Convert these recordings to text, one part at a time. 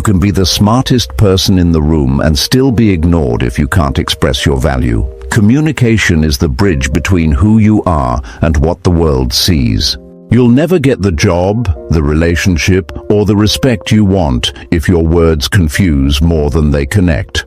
You can be the smartest person in the room and still be ignored if you can't express your value. Communication is the bridge between who you are and what the world sees. You'll never get the job, the relationship, or the respect you want if your words confuse more than they connect.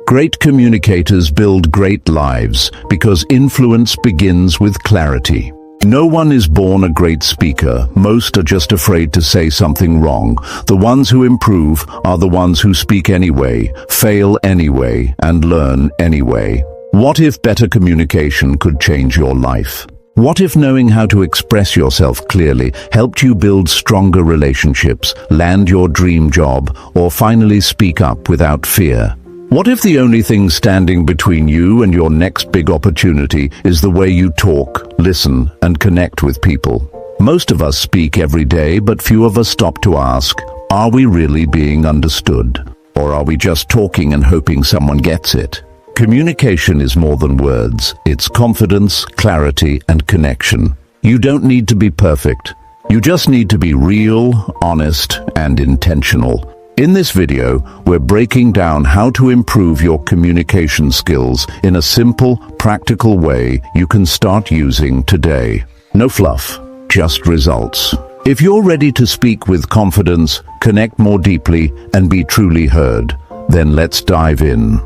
Great communicators build great lives because influence begins with clarity. No one is born a great speaker. Most are just afraid to say something wrong. The ones who improve are the ones who speak anyway, fail anyway, and learn anyway. What if better communication could change your life? What if knowing how to express yourself clearly helped you build stronger relationships, land your dream job, or finally speak up without fear? What if the only thing standing between you and your next big opportunity is the way you talk, listen, and connect with people? Most of us speak every day, but few of us stop to ask, are we really being understood? Or are we just talking and hoping someone gets it? Communication is more than words. It's confidence, clarity, and connection. You don't need to be perfect. You just need to be real, honest, and intentional. In this video, we're breaking down how to improve your communication skills in a simple, practical way you can start using today. No fluff, just results. If you're ready to speak with confidence, connect more deeply, and be truly heard, then let's dive in.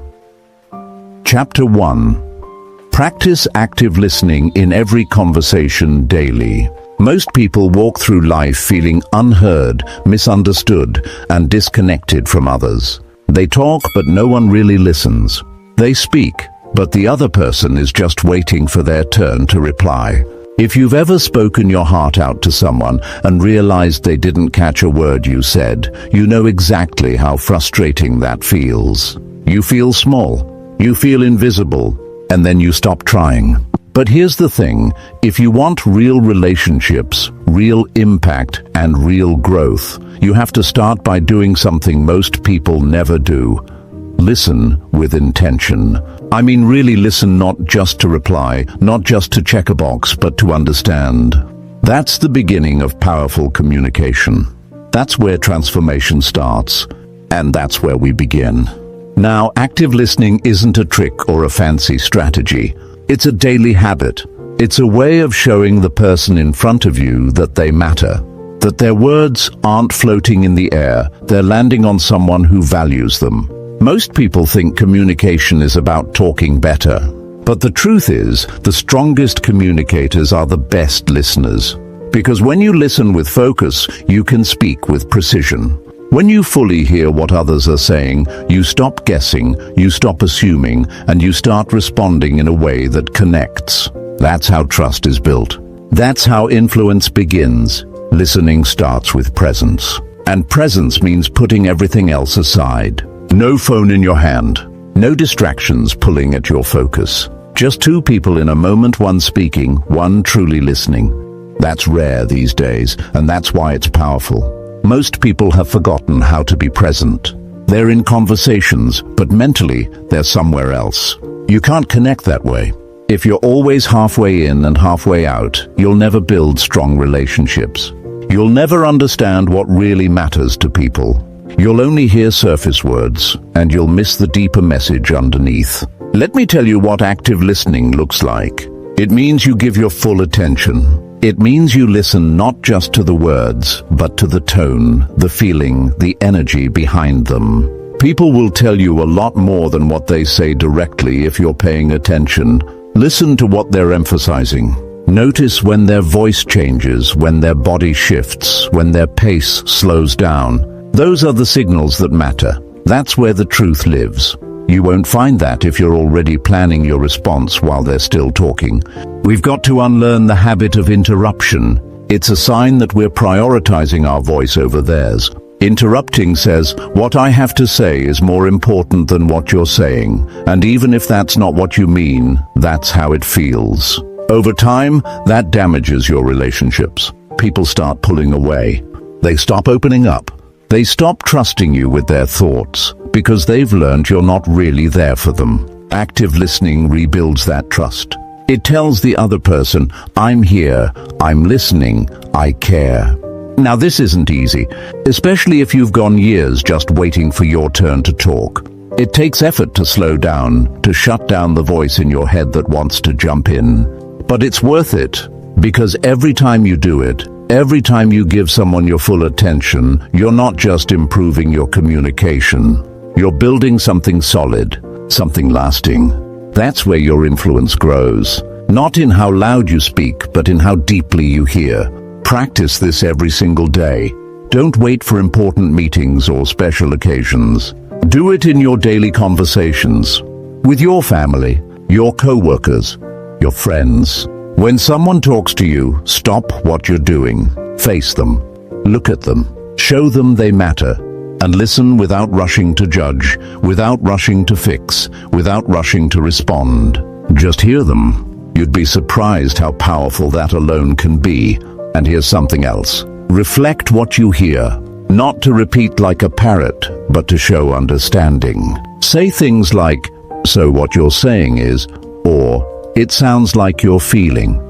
Chapter 1. Practice active listening in every conversation daily. Most people walk through life feeling unheard, misunderstood, and disconnected from others. They talk, but no one really listens. They speak, but the other person is just waiting for their turn to reply. If you've ever spoken your heart out to someone and realized they didn't catch a word you said, you know exactly how frustrating that feels. You feel small. You feel invisible, and then you stop trying. But here's the thing, if you want real relationships, real impact, and real growth, you have to start by doing something most people never do. Listen with intention. I mean really listen, not just to reply, not just to check a box, but to understand. That's the beginning of powerful communication. That's where transformation starts, and that's where we begin. Now, active listening isn't a trick or a fancy strategy. It's a daily habit. It's a way of showing the person in front of you that they matter, that their words aren't floating in the air, they're landing on someone who values them. Most people think communication is about talking better. But the truth is, the strongest communicators are the best listeners. Because when you listen with focus, you can speak with precision. When you fully hear what others are saying, you stop guessing, you stop assuming, and you start responding in a way that connects. That's how trust is built. That's how influence begins. Listening starts with presence. And presence means putting everything else aside. No phone in your hand. No distractions pulling at your focus. Just two people in a moment, one speaking, one truly listening. That's rare these days, and that's why it's powerful. Most people have forgotten how to be present. They're in conversations, but mentally, they're somewhere else. You can't connect that way. If you're always halfway in and halfway out, you'll never build strong relationships. You'll never understand what really matters to people. You'll only hear surface words, and you'll miss the deeper message underneath. Let me tell you what active listening looks like. It means you give your full attention. It means you listen not just to the words, but to the tone, the feeling, the energy behind them. People will tell you a lot more than what they say directly if you're paying attention. Listen to what they're emphasizing. Notice when their voice changes, when their body shifts, when their pace slows down. Those are the signals that matter. That's where the truth lives. You won't find that if you're already planning your response while they're still talking. We've got to unlearn the habit of interruption. It's a sign that we're prioritizing our voice over theirs. Interrupting says, what I have to say is more important than what you're saying. And even if that's not what you mean, that's how it feels. Over time, that damages your relationships. People start pulling away. They stop opening up. They stop trusting you with their thoughts because they've learned you're not really there for them. Active listening rebuilds that trust. It tells the other person, I'm here, I'm listening, I care. Now this isn't easy, especially if you've gone years just waiting for your turn to talk. It takes effort to slow down, to shut down the voice in your head that wants to jump in. But it's worth it, because every time you do it, every time you give someone your full attention, you're not just improving your communication. You're building something solid, something lasting. That's where your influence grows. Not in how loud you speak, but in how deeply you hear. Practice this every single day. Don't wait for important meetings or special occasions. Do it in your daily conversations, with your family, your co-workers, your friends. When someone talks to you, stop what you're doing. Face them. Look at them. Show them they matter. And listen without rushing to judge, without rushing to fix, without rushing to respond. Just hear them. You'd be surprised how powerful that alone can be. And here's something else. Reflect what you hear, not to repeat like a parrot, but to show understanding. Say things like, "So what you're saying is," or "It sounds like you're feeling."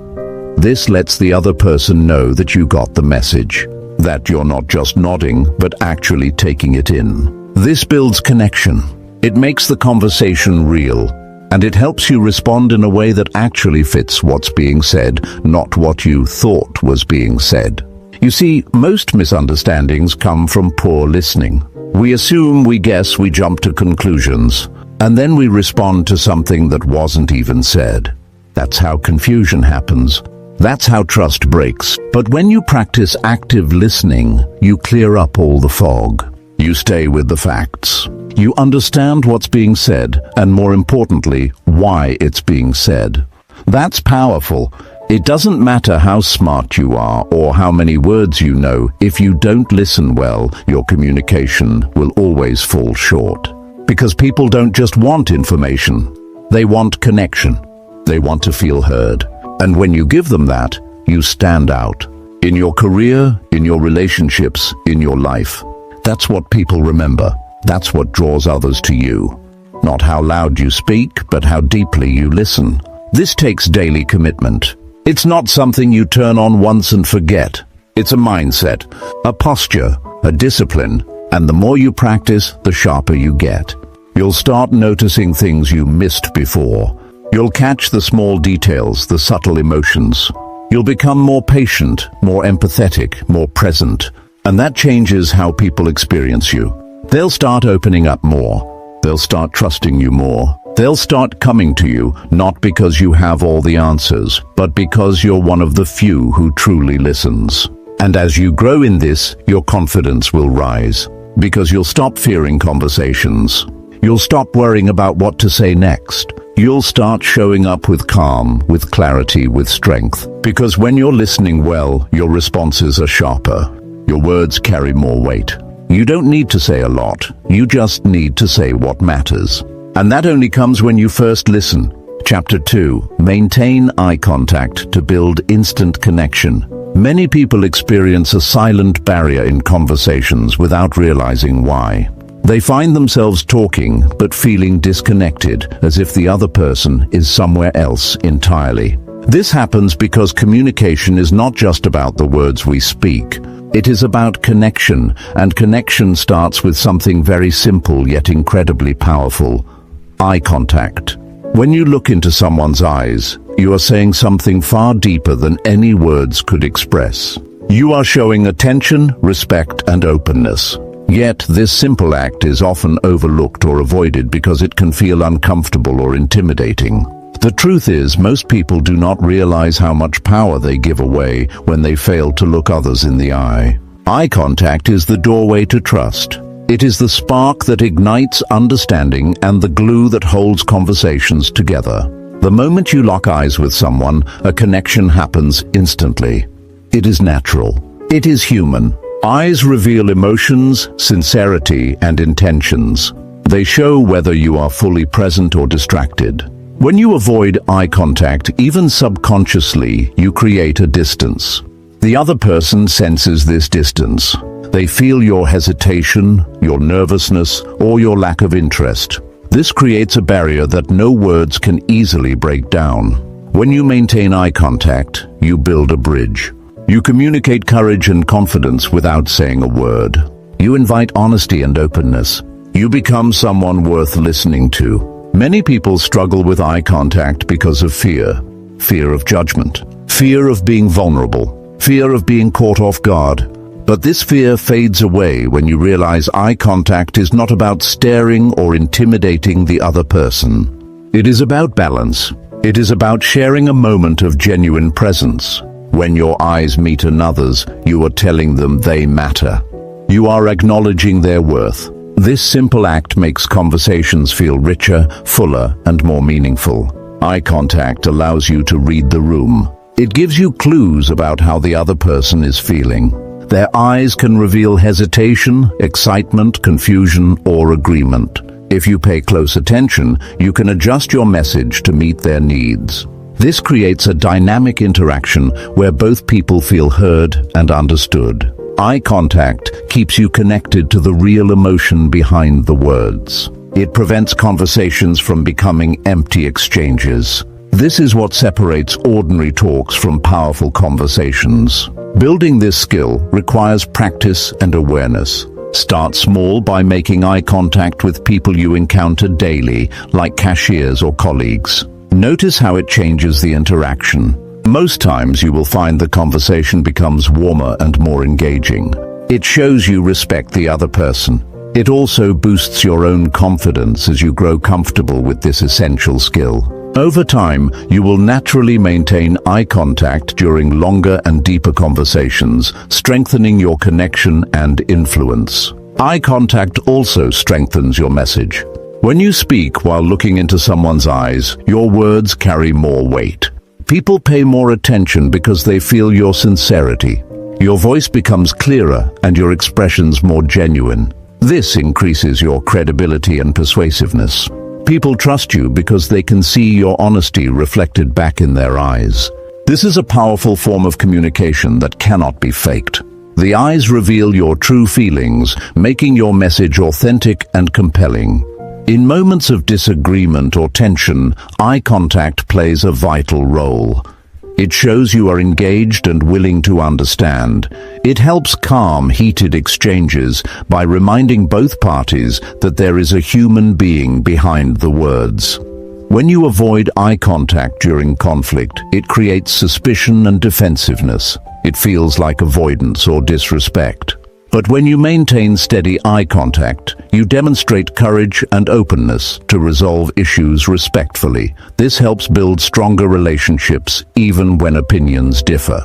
This lets the other person know that you got the message, that you're not just nodding, but actually taking it in. This builds connection. It makes the conversation real, and it helps you respond in a way that actually fits what's being said, not what you thought was being said. You see, most misunderstandings come from poor listening. We assume, we guess, we jump to conclusions, and then we respond to something that wasn't even said. That's how confusion happens. That's how trust breaks. But when you practice active listening, you clear up all the fog. You stay with the facts. You understand what's being said, and more importantly, why it's being said. That's powerful. It doesn't matter how smart you are or how many words you know. If you don't listen well, your communication will always fall short. Because people don't just want information. They want connection. They want to feel heard. And when you give them that, you stand out. In your career, in your relationships, in your life. That's what people remember. That's what draws others to you. Not how loud you speak, but how deeply you listen. This takes daily commitment. It's not something you turn on once and forget. It's a mindset, a posture, a discipline, and the more you practice, the sharper you get. You'll start noticing things you missed before. You'll catch the small details, the subtle emotions. You'll become more patient, more empathetic, more present. And that changes how people experience you. They'll start opening up more. They'll start trusting you more. They'll start coming to you, not because you have all the answers, but because you're one of the few who truly listens. And as you grow in this, your confidence will rise. Because you'll stop fearing conversations. You'll stop worrying about what to say next. You'll start showing up with calm, with clarity, with strength. Because when you're listening well, your responses are sharper. Your words carry more weight. You don't need to say a lot. You just need to say what matters. And that only comes when you first listen. Chapter 2. Maintain eye contact to build instant connection. Many people experience a silent barrier in conversations without realizing why. They find themselves talking but feeling disconnected, as if the other person is somewhere else entirely. This happens because communication is not just about the words we speak. It is about connection, and connection starts with something very simple yet incredibly powerful. Eye contact. When you look into someone's eyes, you are saying something far deeper than any words could express. You are showing attention, respect, and openness. Yet, this simple act is often overlooked or avoided because it can feel uncomfortable or intimidating. The truth is, most people do not realize how much power they give away when they fail to look others in the eye. Eye contact is the doorway to trust. It is the spark that ignites understanding and the glue that holds conversations together. The moment you lock eyes with someone, a connection happens instantly. It is natural. It is human. Eyes reveal emotions, sincerity, and intentions. They show whether you are fully present or distracted. When you avoid eye contact, even subconsciously, you create a distance. The other person senses this distance. They feel your hesitation, your nervousness, or your lack of interest. This creates a barrier that no words can easily break down. When you maintain eye contact, you build a bridge. You communicate courage and confidence without saying a word. You invite honesty and openness. You become someone worth listening to. Many people struggle with eye contact because of fear. Fear of judgment. Fear of being vulnerable. Fear of being caught off guard. But this fear fades away when you realize eye contact is not about staring or intimidating the other person. It is about balance. It is about sharing a moment of genuine presence. When your eyes meet another's, you are telling them they matter. You are acknowledging their worth. This simple act makes conversations feel richer, fuller, and more meaningful. Eye contact allows you to read the room. It gives you clues about how the other person is feeling. Their eyes can reveal hesitation, excitement, confusion, or agreement. If you pay close attention, you can adjust your message to meet their needs. This creates a dynamic interaction where both people feel heard and understood. Eye contact keeps you connected to the real emotion behind the words. It prevents conversations from becoming empty exchanges. This is what separates ordinary talks from powerful conversations. Building this skill requires practice and awareness. Start small by making eye contact with people you encounter daily, like cashiers or colleagues. Notice how it changes the interaction. Most times you will find the conversation becomes warmer and more engaging. It shows you respect the other person. It also boosts your own confidence as you grow comfortable with this essential skill. Over time, you will naturally maintain eye contact during longer and deeper conversations, strengthening your connection and influence. Eye contact also strengthens your message. When you speak while looking into someone's eyes, your words carry more weight. People pay more attention because they feel your sincerity. Your voice becomes clearer and your expressions more genuine. This increases your credibility and persuasiveness. People trust you because they can see your honesty reflected back in their eyes. This is a powerful form of communication that cannot be faked. The eyes reveal your true feelings, making your message authentic and compelling. In moments of disagreement or tension, eye contact plays a vital role. It shows you are engaged and willing to understand. It helps calm heated exchanges by reminding both parties that there is a human being behind the words. When you avoid eye contact during conflict, it creates suspicion and defensiveness. It feels like avoidance or disrespect. But when you maintain steady eye contact, you demonstrate courage and openness to resolve issues respectfully. This helps build stronger relationships even when opinions differ.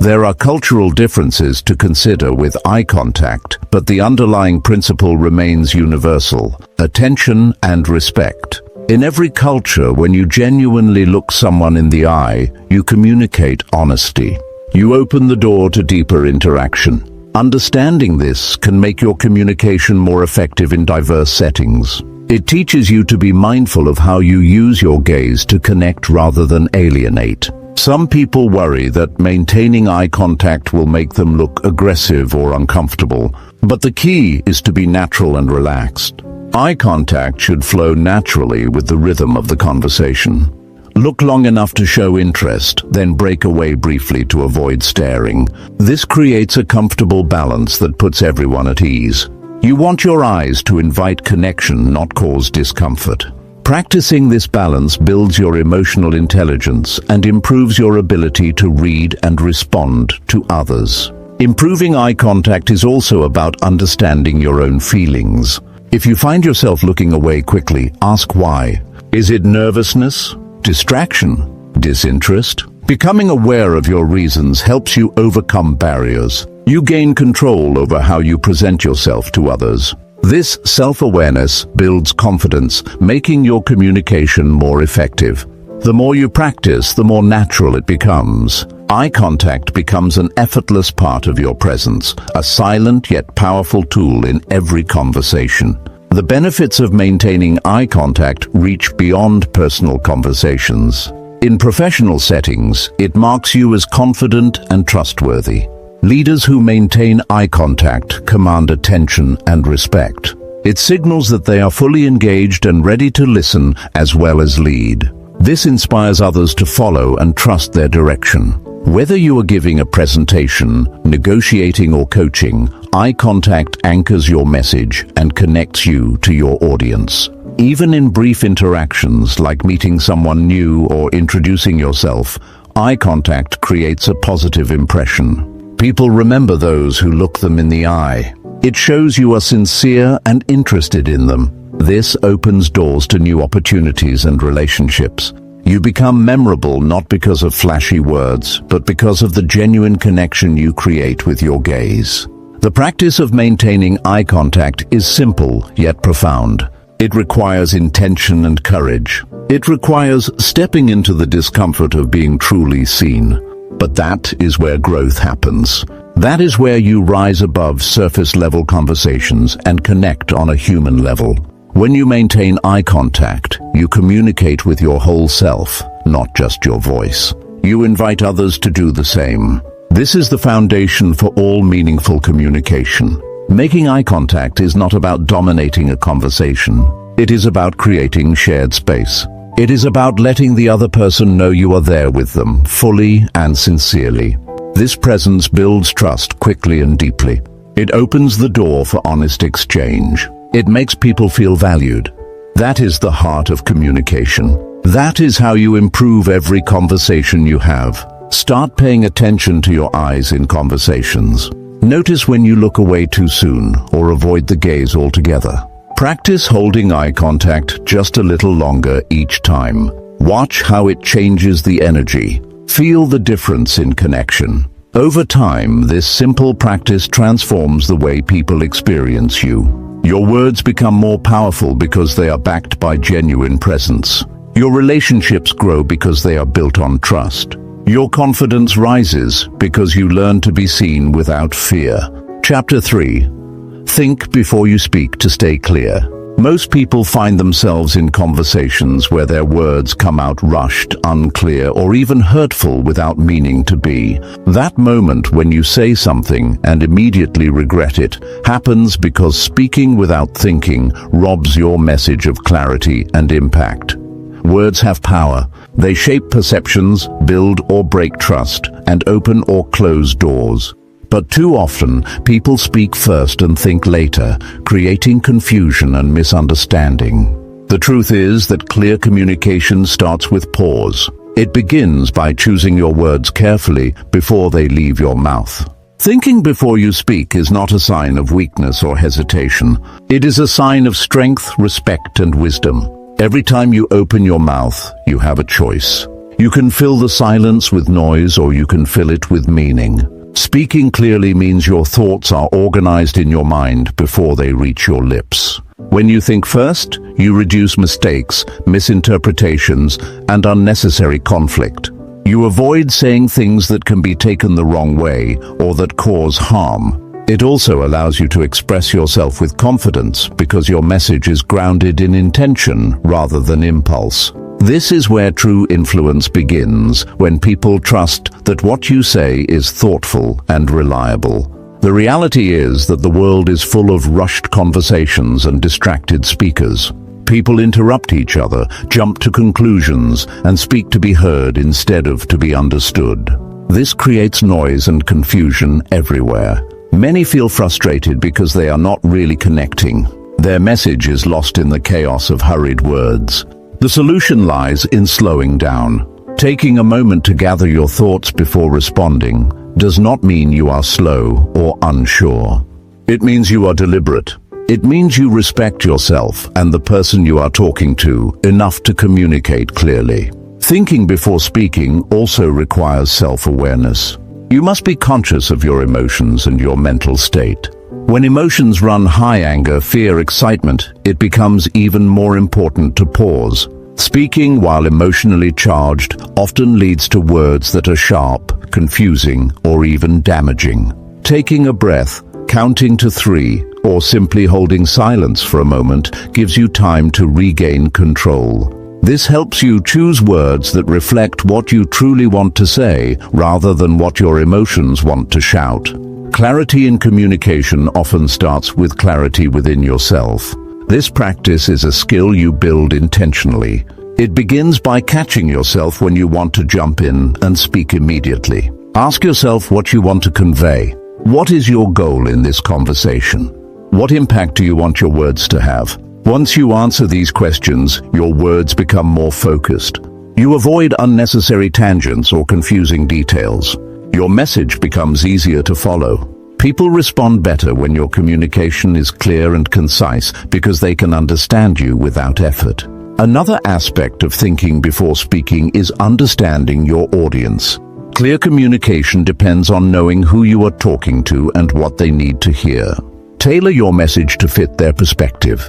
There are cultural differences to consider with eye contact, but the underlying principle remains universal: attention and respect. In every culture, when you genuinely look someone in the eye, you communicate honesty. You open the door to deeper interaction. Understanding this can make your communication more effective in diverse settings. It teaches you to be mindful of how you use your gaze to connect rather than alienate. Some people worry that maintaining eye contact will make them look aggressive or uncomfortable, but the key is to be natural and relaxed. Eye contact should flow naturally with the rhythm of the conversation. Look long enough to show interest, then break away briefly to avoid staring. This creates a comfortable balance that puts everyone at ease. You want your eyes to invite connection, not cause discomfort. Practicing this balance builds your emotional intelligence and improves your ability to read and respond to others. Improving eye contact is also about understanding your own feelings. If you find yourself looking away quickly, ask why. Is it nervousness? Distraction? Disinterest? Becoming aware of your reasons helps you overcome barriers. You gain control over how you present yourself to others. This self-awareness builds confidence, making your communication more effective. The more you practice, the more natural it becomes. Eye contact becomes an effortless part of your presence, a silent yet powerful tool in every conversation. The benefits of maintaining eye contact reach beyond personal conversations. In professional settings, it marks you as confident and trustworthy. Leaders who maintain eye contact command attention and respect. It signals that they are fully engaged and ready to listen as well as lead. This inspires others to follow and trust their direction. Whether you are giving a presentation, negotiating or coaching, eye contact anchors your message and connects you to your audience. Even in brief interactions like meeting someone new or introducing yourself, eye contact creates a positive impression. People remember those who look them in the eye. It shows you are sincere and interested in them. This opens doors to new opportunities and relationships. You become memorable not because of flashy words, but because of the genuine connection you create with your gaze. The practice of maintaining eye contact is simple yet profound. It requires intention and courage. It requires stepping into the discomfort of being truly seen. But that is where growth happens. That is where you rise above surface-level conversations and connect on a human level. When you maintain eye contact, you communicate with your whole self, not just your voice. You invite others to do the same. This is the foundation for all meaningful communication. Making eye contact is not about dominating a conversation. It is about creating shared space. It is about letting the other person know you are there with them, fully and sincerely. This presence builds trust quickly and deeply. It opens the door for honest exchange. It makes people feel valued. That is the heart of communication. That is how you improve every conversation you have. Start paying attention to your eyes in conversations. Notice when you look away too soon or avoid the gaze altogether. Practice holding eye contact just a little longer each time. Watch how it changes the energy. Feel the difference in connection. Over time, this simple practice transforms the way people experience you. Your words become more powerful because they are backed by genuine presence. Your relationships grow because they are built on trust. Your confidence rises because you learn to be seen without fear. Chapter 3. Think before you speak to stay clear. Most people find themselves in conversations where their words come out rushed, unclear, or even hurtful without meaning to be. That moment when you say something and immediately regret it happens because speaking without thinking robs your message of clarity and impact. Words have power. They shape perceptions, build or break trust, and open or close doors. But too often, people speak first and think later, creating confusion and misunderstanding. The truth is that clear communication starts with pause. It begins by choosing your words carefully before they leave your mouth. Thinking before you speak is not a sign of weakness or hesitation. It is a sign of strength, respect, and wisdom. Every time you open your mouth, you have a choice. You can fill the silence with noise or you can fill it with meaning. Speaking clearly means your thoughts are organized in your mind before they reach your lips. When you think first, you reduce mistakes, misinterpretations, and unnecessary conflict. You avoid saying things that can be taken the wrong way or that cause harm. It also allows you to express yourself with confidence because your message is grounded in intention rather than impulse. This is where true influence begins, when people trust that what you say is thoughtful and reliable. The reality is that the world is full of rushed conversations and distracted speakers. People interrupt each other, jump to conclusions, and speak to be heard instead of to be understood. This creates noise and confusion everywhere. Many feel frustrated because they are not really connecting. Their message is lost in the chaos of hurried words. The solution lies in slowing down. Taking a moment to gather your thoughts before responding does not mean you are slow or unsure. It means you are deliberate. It means you respect yourself and the person you are talking to enough to communicate clearly. Thinking before speaking also requires self-awareness. You must be conscious of your emotions and your mental state. When emotions run high, anger, fear, excitement, it becomes even more important to pause. Speaking while emotionally charged often leads to words that are sharp, confusing, or even damaging. Taking a breath, counting to 3, or simply holding silence for a moment gives you time to regain control. This helps you choose words that reflect what you truly want to say rather than what your emotions want to shout. Clarity in communication often starts with clarity within yourself. This practice is a skill you build intentionally. It begins by catching yourself when you want to jump in and speak immediately. Ask yourself what you want to convey. What is your goal in this conversation? What impact do you want your words to have? Once you answer these questions, your words become more focused. You avoid unnecessary tangents or confusing details. Your message becomes easier to follow. People respond better when your communication is clear and concise because they can understand you without effort. Another aspect of thinking before speaking is understanding your audience. Clear communication depends on knowing who you are talking to and what they need to hear. Tailor your message to fit their perspective.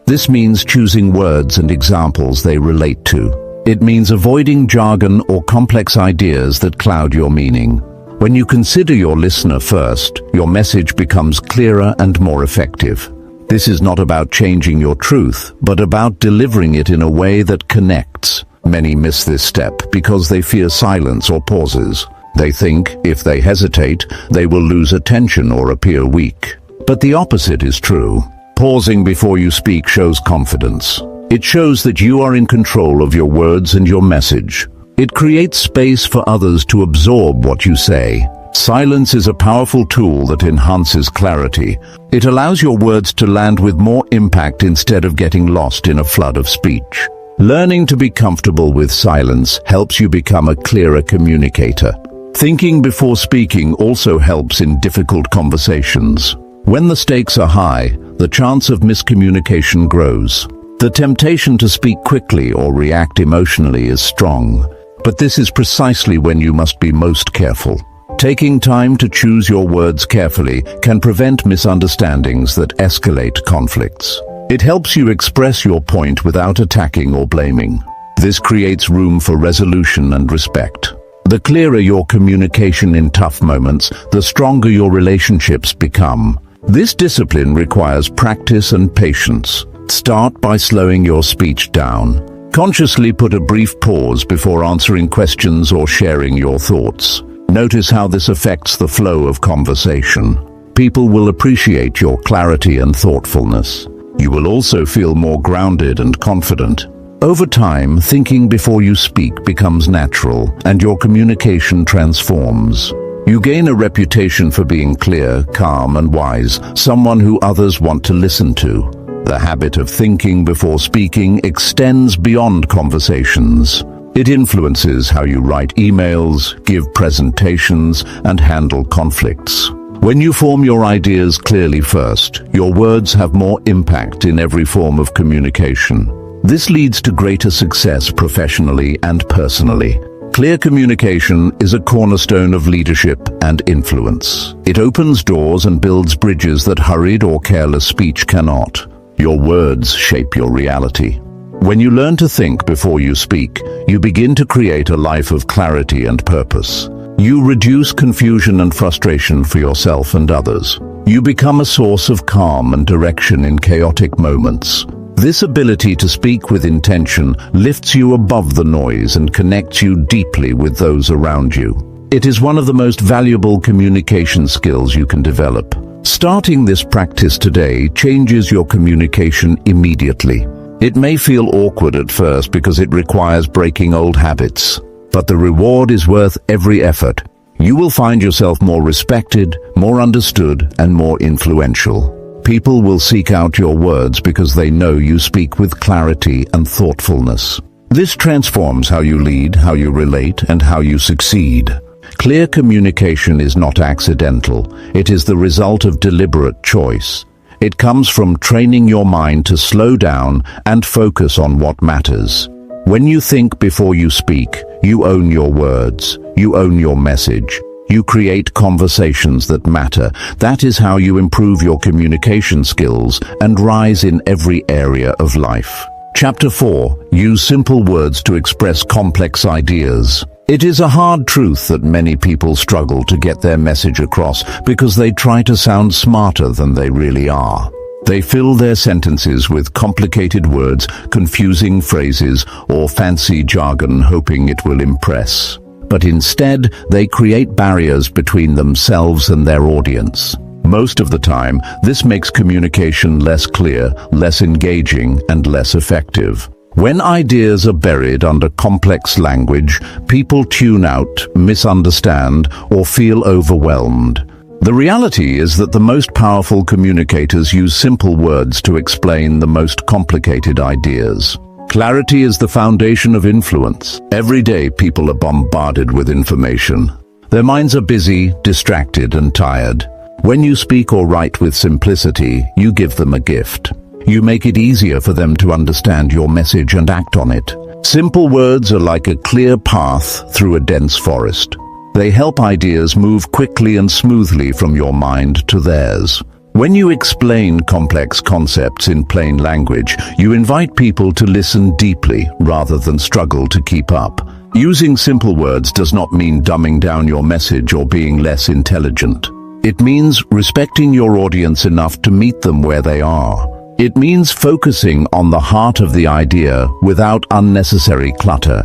This means choosing words and examples they relate to. It means avoiding jargon or complex ideas that cloud your meaning. When you consider your listener first, your message becomes clearer and more effective. This is not about changing your truth, but about delivering it in a way that connects. Many miss this step because they fear silence or pauses. They think, if they hesitate, they will lose attention or appear weak. But the opposite is true. Pausing before you speak shows confidence. It shows that you are in control of your words and your message. It creates space for others to absorb what you say. Silence is a powerful tool that enhances clarity. It allows your words to land with more impact instead of getting lost in a flood of speech. Learning to be comfortable with silence helps you become a clearer communicator. Thinking before speaking also helps in difficult conversations. When the stakes are high, the chance of miscommunication grows. The temptation to speak quickly or react emotionally is strong, but this is precisely when you must be most careful. Taking time to choose your words carefully can prevent misunderstandings that escalate conflicts. It helps you express your point without attacking or blaming. This creates room for resolution and respect. The clearer your communication in tough moments, the stronger your relationships become. This discipline requires practice and patience. Start by slowing your speech down. Consciously put a brief pause before answering questions or sharing your thoughts. Notice how this affects the flow of conversation. People will appreciate your clarity and thoughtfulness. You will also feel more grounded and confident. Over time, thinking before you speak becomes natural, and your communication transforms. You gain a reputation for being clear, calm, and wise, someone who others want to listen to. The habit of thinking before speaking extends beyond conversations. It influences how you write emails, give presentations, and handle conflicts. When you form your ideas clearly first, your words have more impact in every form of communication. This leads to greater success professionally and personally. Clear communication is a cornerstone of leadership and influence. It opens doors and builds bridges that hurried or careless speech cannot. Your words shape your reality. When you learn to think before you speak, you begin to create a life of clarity and purpose. You reduce confusion and frustration for yourself and others. You become a source of calm and direction in chaotic moments. This ability to speak with intention lifts you above the noise and connects you deeply with those around you. It is one of the most valuable communication skills you can develop. Starting this practice today changes your communication immediately. It may feel awkward at first because it requires breaking old habits, but the reward is worth every effort. You will find yourself more respected, more understood, and more influential. People will seek out your words because they know you speak with clarity and thoughtfulness. This transforms how you lead, how you relate, and how you succeed. Clear communication is not accidental. It is the result of deliberate choice. It comes from training your mind to slow down and focus on what matters. When you think before you speak, you own your words, you own your message. You create conversations that matter. That is how you improve your communication skills and rise in every area of life. Chapter 4. Use simple words to express complex ideas. It is a hard truth that many people struggle to get their message across because they try to sound smarter than they really are. They fill their sentences with complicated words, confusing phrases, or fancy jargon hoping it will impress. But instead, they create barriers between themselves and their audience. Most of the time, this makes communication less clear, less engaging, and less effective. When ideas are buried under complex language, people tune out, misunderstand, or feel overwhelmed. The reality is that the most powerful communicators use simple words to explain the most complicated ideas. Clarity is the foundation of influence. Every day, people are bombarded with information. Their minds are busy, distracted, and tired. When you speak or write with simplicity, you give them a gift. You make it easier for them to understand your message and act on it. Simple words are like a clear path through a dense forest. They help ideas move quickly and smoothly from your mind to theirs. When you explain complex concepts in plain language, you invite people to listen deeply rather than struggle to keep up. Using simple words does not mean dumbing down your message or being less intelligent. It means respecting your audience enough to meet them where they are. It means focusing on the heart of the idea without unnecessary clutter.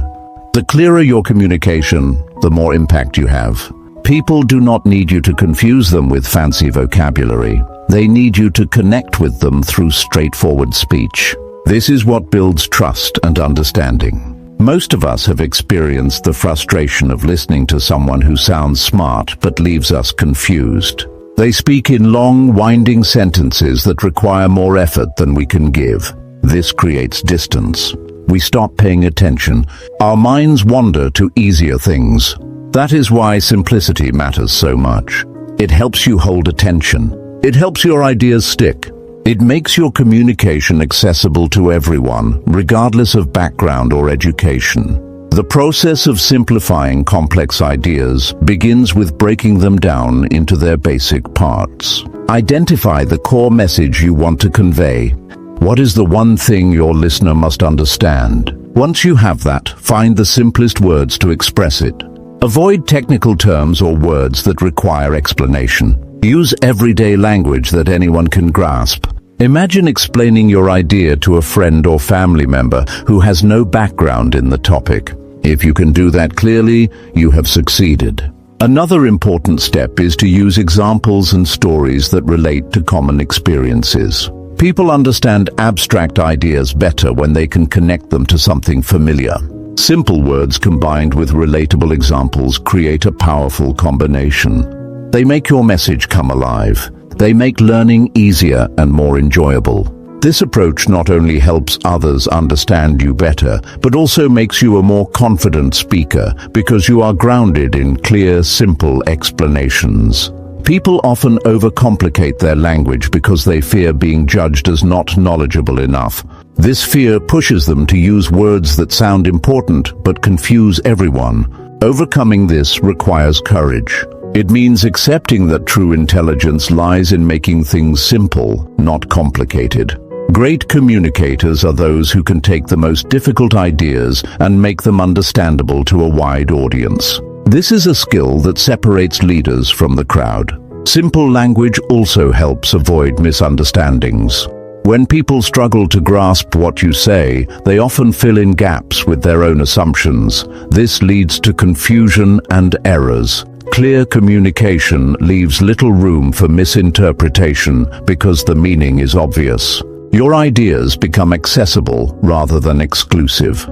The clearer your communication, the more impact you have. People do not need you to confuse them with fancy vocabulary. They need you to connect with them through straightforward speech. This is what builds trust and understanding. Most of us have experienced the frustration of listening to someone who sounds smart but leaves us confused. They speak in long, winding sentences that require more effort than we can give. This creates distance. We stop paying attention. Our minds wander to easier things. That is why simplicity matters so much. It helps you hold attention. It helps your ideas stick. It makes your communication accessible to everyone, regardless of background or education. The process of simplifying complex ideas begins with breaking them down into their basic parts. Identify the core message you want to convey. What is the one thing your listener must understand? Once you have that, find the simplest words to express it. Avoid technical terms or words that require explanation. Use everyday language that anyone can grasp. Imagine explaining your idea to a friend or family member who has no background in the topic. If you can do that clearly, you have succeeded. Another important step is to use examples and stories that relate to common experiences. People understand abstract ideas better when they can connect them to something familiar. Simple words combined with relatable examples create a powerful combination. They make your message come alive. They make learning easier and more enjoyable. This approach not only helps others understand you better, but also makes you a more confident speaker because you are grounded in clear, simple explanations. People often overcomplicate their language because they fear being judged as not knowledgeable enough. This fear pushes them to use words that sound important but confuse everyone. Overcoming this requires courage. It means accepting that true intelligence lies in making things simple, not complicated. Great communicators are those who can take the most difficult ideas and make them understandable to a wide audience. This is a skill that separates leaders from the crowd. Simple language also helps avoid misunderstandings. When people struggle to grasp what you say, they often fill in gaps with their own assumptions. This leads to confusion and errors. Clear communication leaves little room for misinterpretation because the meaning is obvious. Your ideas become accessible rather than exclusive.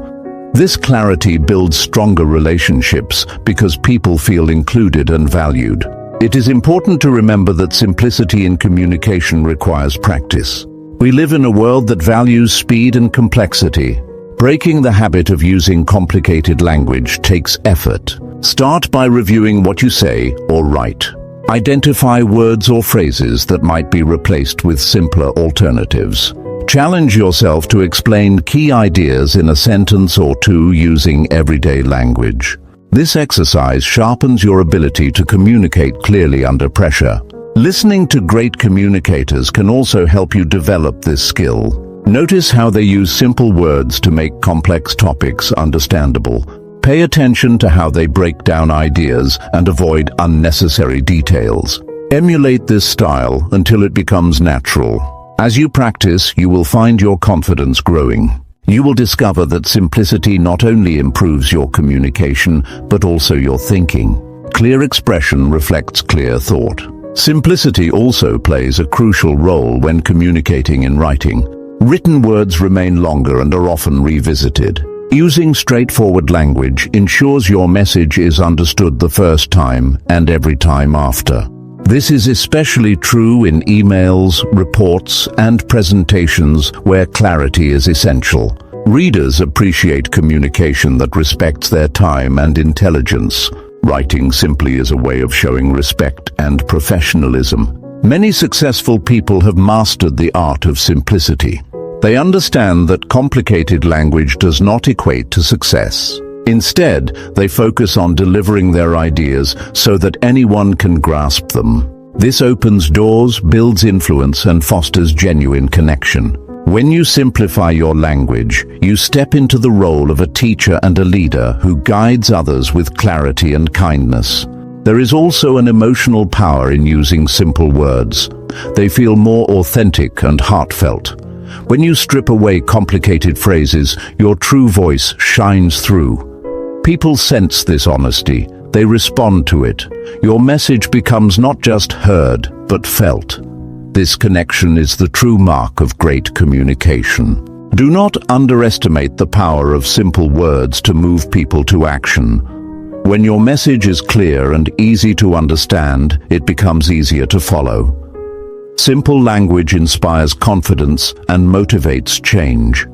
This clarity builds stronger relationships because people feel included and valued. It is important to remember that simplicity in communication requires practice. We live in a world that values speed and complexity. Breaking the habit of using complicated language takes effort. Start by reviewing what you say or write. Identify words or phrases that might be replaced with simpler alternatives. Challenge yourself to explain key ideas in a sentence or two using everyday language. This exercise sharpens your ability to communicate clearly under pressure. Listening to great communicators can also help you develop this skill. Notice how they use simple words to make complex topics understandable. Pay attention to how they break down ideas and avoid unnecessary details. Emulate this style until it becomes natural. As you practice, you will find your confidence growing. You will discover that simplicity not only improves your communication, but also your thinking. Clear expression reflects clear thought. Simplicity also plays a crucial role when communicating in writing. Written words remain longer and are often revisited. Using straightforward language ensures your message is understood the first time and every time after. This is especially true in emails, reports, and presentations where clarity is essential. Readers appreciate communication that respects their time and intelligence. Writing simply is a way of showing respect and professionalism. Many successful people have mastered the art of simplicity. They understand that complicated language does not equate to success. Instead, they focus on delivering their ideas so that anyone can grasp them. This opens doors, builds influence, and fosters genuine connection. When you simplify your language, you step into the role of a teacher and a leader who guides others with clarity and kindness. There is also an emotional power in using simple words. They feel more authentic and heartfelt. When you strip away complicated phrases, your true voice shines through. People sense this honesty. They respond to it. Your message becomes not just heard, but felt. This connection is the true mark of great communication. Do not underestimate the power of simple words to move people to action. When your message is clear and easy to understand, it becomes easier to follow. Simple language inspires confidence and motivates change.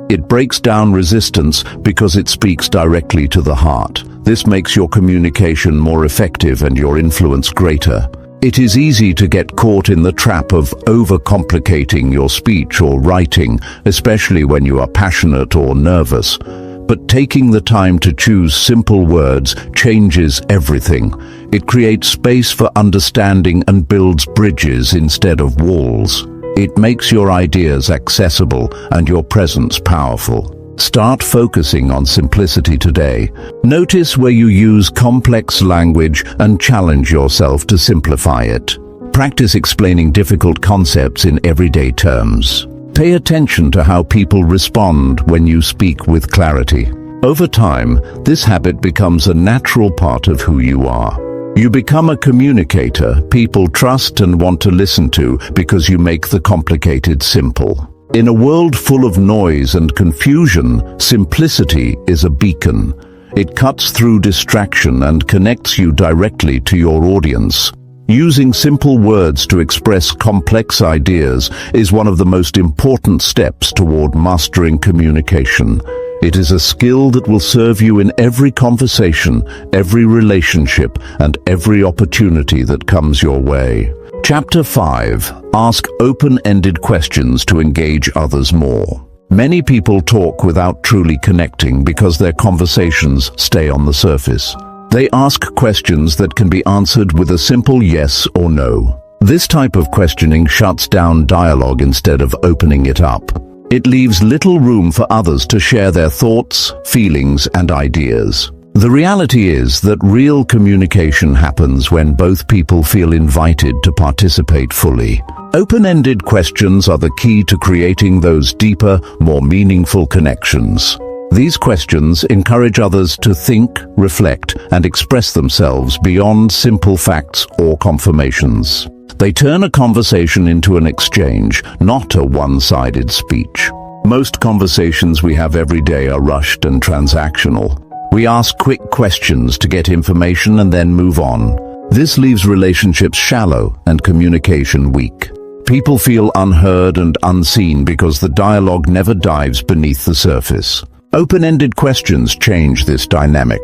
It breaks down resistance because it speaks directly to the heart. This makes your communication more effective and your influence greater. It is easy to get caught in the trap of overcomplicating your speech or writing, especially when you are passionate or nervous. But taking the time to choose simple words changes everything. It creates space for understanding and builds bridges instead of walls. It makes your ideas accessible and your presence powerful. Start focusing on simplicity today. Notice where you use complex language and challenge yourself to simplify it. Practice explaining difficult concepts in everyday terms. Pay attention to how people respond when you speak with clarity. Over time, this habit becomes a natural part of who you are. You become a communicator people trust and want to listen to because you make the complicated simple. In a world full of noise and confusion, simplicity is a beacon. It cuts through distraction and connects you directly to your audience. Using simple words to express complex ideas is one of the most important steps toward mastering communication. It is a skill that will serve you in every conversation, every relationship, and every opportunity that comes your way. Chapter 5. Ask open-ended questions to engage others more. Many people talk without truly connecting because their conversations stay on the surface. They ask questions that can be answered with a simple yes or no. This type of questioning shuts down dialogue instead of opening it up. It leaves little room for others to share their thoughts, feelings, and ideas. The reality is that real communication happens when both people feel invited to participate fully. Open-ended questions are the key to creating those deeper, more meaningful connections. These questions encourage others to think, reflect, and express themselves beyond simple facts or confirmations. They turn a conversation into an exchange, not a one-sided speech. Most conversations we have every day are rushed and transactional. We ask quick questions to get information and then move on. This leaves relationships shallow and communication weak. People feel unheard and unseen because the dialogue never dives beneath the surface. Open-ended questions change this dynamic.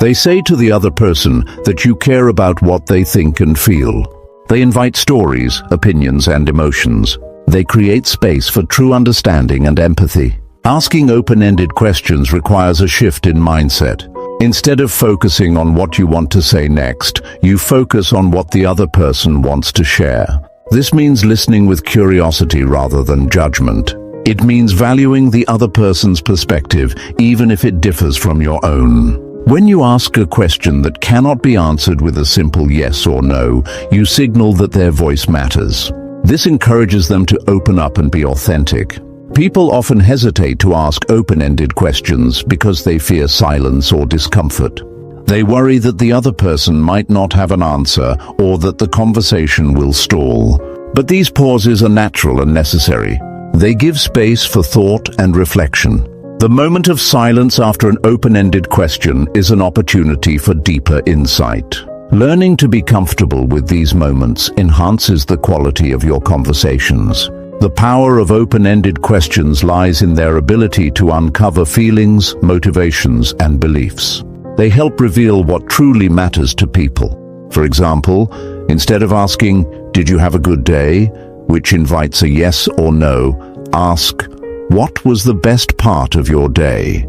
They say to the other person that you care about what they think and feel. They invite stories, opinions, and emotions. They create space for true understanding and empathy. Asking open-ended questions requires a shift in mindset. Instead of focusing on what you want to say next, you focus on what the other person wants to share. This means listening with curiosity rather than judgment. It means valuing the other person's perspective, even if it differs from your own. When you ask a question that cannot be answered with a simple yes or no, you signal that their voice matters. This encourages them to open up and be authentic. People often hesitate to ask open-ended questions because they fear silence or discomfort. They worry that the other person might not have an answer or that the conversation will stall. But these pauses are natural and necessary. They give space for thought and reflection. The moment of silence after an open-ended question is an opportunity for deeper insight. Learning to be comfortable with these moments enhances the quality of your conversations. The power of open-ended questions lies in their ability to uncover feelings, motivations, and beliefs. They help reveal what truly matters to people. For example, instead of asking, "Did you have a good day?" which invites a yes or no, ask, "What was the best part of your day?"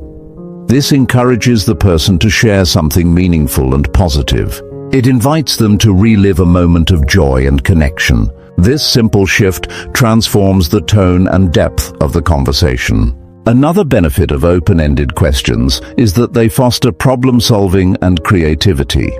This encourages the person to share something meaningful and positive. It invites them to relive a moment of joy and connection. This simple shift transforms the tone and depth of the conversation. Another benefit of open-ended questions is that they foster problem-solving and creativity.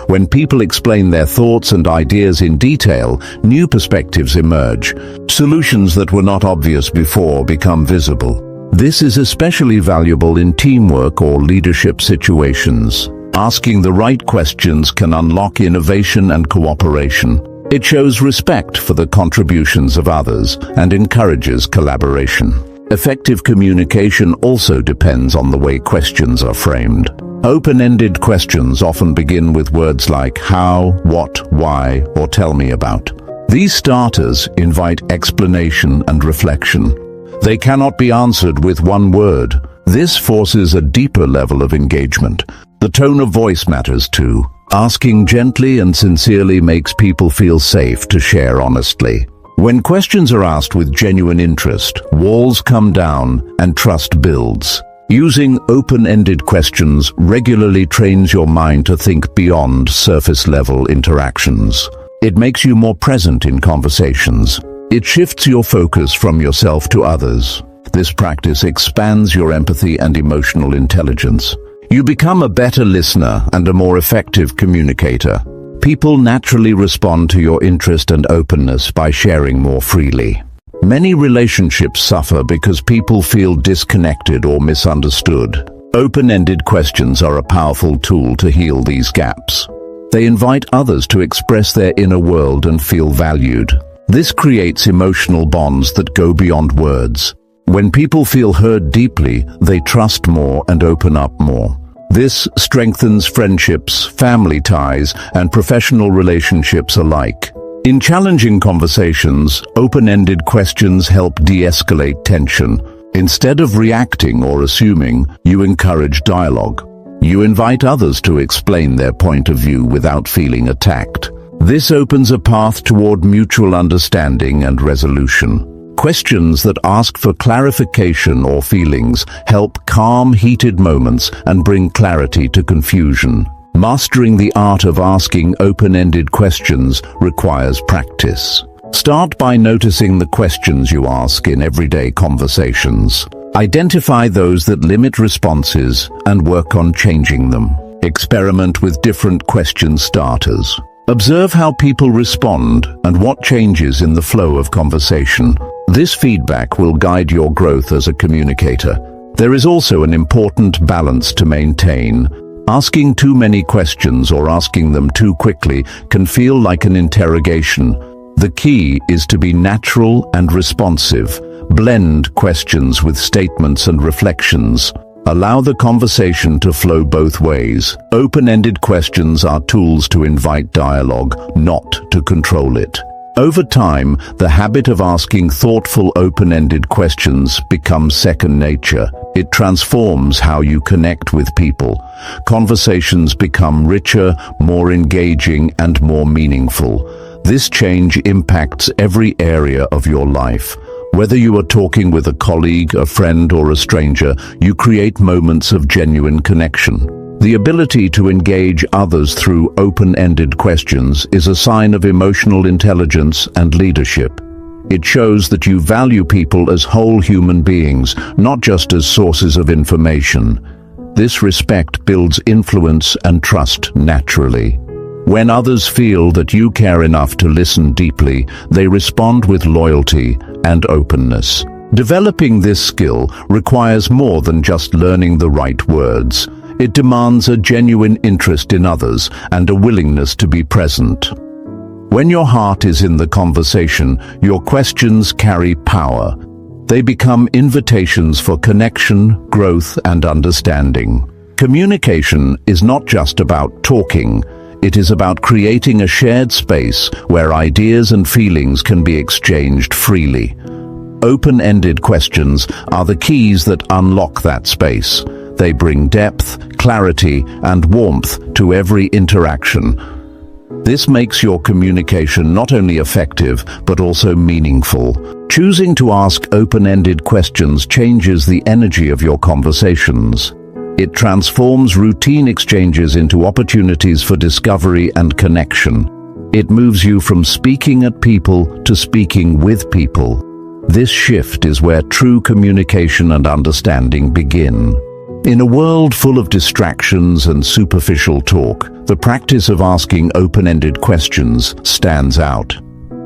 When people explain their thoughts and ideas in detail, new perspectives emerge. Solutions that were not obvious before become visible. This is especially valuable in teamwork or leadership situations. Asking the right questions can unlock innovation and cooperation. It shows respect for the contributions of others and encourages collaboration. Effective communication also depends on the way questions are framed. Open-ended questions often begin with words like how, what, why, or tell me about. These starters invite explanation and reflection. They cannot be answered with one word. This forces a deeper level of engagement. The tone of voice matters too. Asking gently and sincerely makes people feel safe to share honestly. When questions are asked with genuine interest, walls come down and trust builds. Using open-ended questions regularly trains your mind to think beyond surface-level interactions. It makes you more present in conversations. It shifts your focus from yourself to others. This practice expands your empathy and emotional intelligence. You become a better listener and a more effective communicator. People naturally respond to your interest and openness by sharing more freely. Many relationships suffer because people feel disconnected or misunderstood. Open-ended questions are a powerful tool to heal these gaps. They invite others to express their inner world and feel valued. This creates emotional bonds that go beyond words. When people feel heard deeply, they trust more and open up more. This strengthens friendships, family ties, and professional relationships alike. In challenging conversations, open-ended questions help de-escalate tension. Instead of reacting or assuming, you encourage dialogue. You invite others to explain their point of view without feeling attacked. This opens a path toward mutual understanding and resolution. Questions that ask for clarification or feelings help calm heated moments and bring clarity to confusion. Mastering the art of asking open-ended questions requires practice. Start by noticing the questions you ask in everyday conversations. Identify those that limit responses and work on changing them. Experiment with different question starters. Observe how people respond and what changes in the flow of conversation. This feedback will guide your growth as a communicator. There is also an important balance to maintain. Asking too many questions or asking them too quickly can feel like an interrogation. The key is to be natural and responsive. Blend questions with statements and reflections. Allow the conversation to flow both ways. Open-ended questions are tools to invite dialogue, not to control it. Over time, the habit of asking thoughtful, open-ended questions becomes second nature. It transforms how you connect with people. Conversations become richer, more engaging, and more meaningful. This change impacts every area of your life. Whether you are talking with a colleague, a friend, or a stranger, you create moments of genuine connection. The ability to engage others through open-ended questions is a sign of emotional intelligence and leadership. It shows that you value people as whole human beings, not just as sources of information. This respect builds influence and trust naturally. When others feel that you care enough to listen deeply, they respond with loyalty and openness. Developing this skill requires more than just learning the right words. It demands a genuine interest in others and a willingness to be present. When your heart is in the conversation, your questions carry power. They become invitations for connection, growth, and understanding. Communication is not just about talking. It is about creating a shared space where ideas and feelings can be exchanged freely. Open-ended questions are the keys that unlock that space. They bring depth, clarity, and warmth to every interaction. This makes your communication not only effective, but also meaningful. Choosing to ask open-ended questions changes the energy of your conversations. It transforms routine exchanges into opportunities for discovery and connection. It moves you from speaking at people to speaking with people. This shift is where true communication and understanding begin. In a world full of distractions and superficial talk, the practice of asking open-ended questions stands out.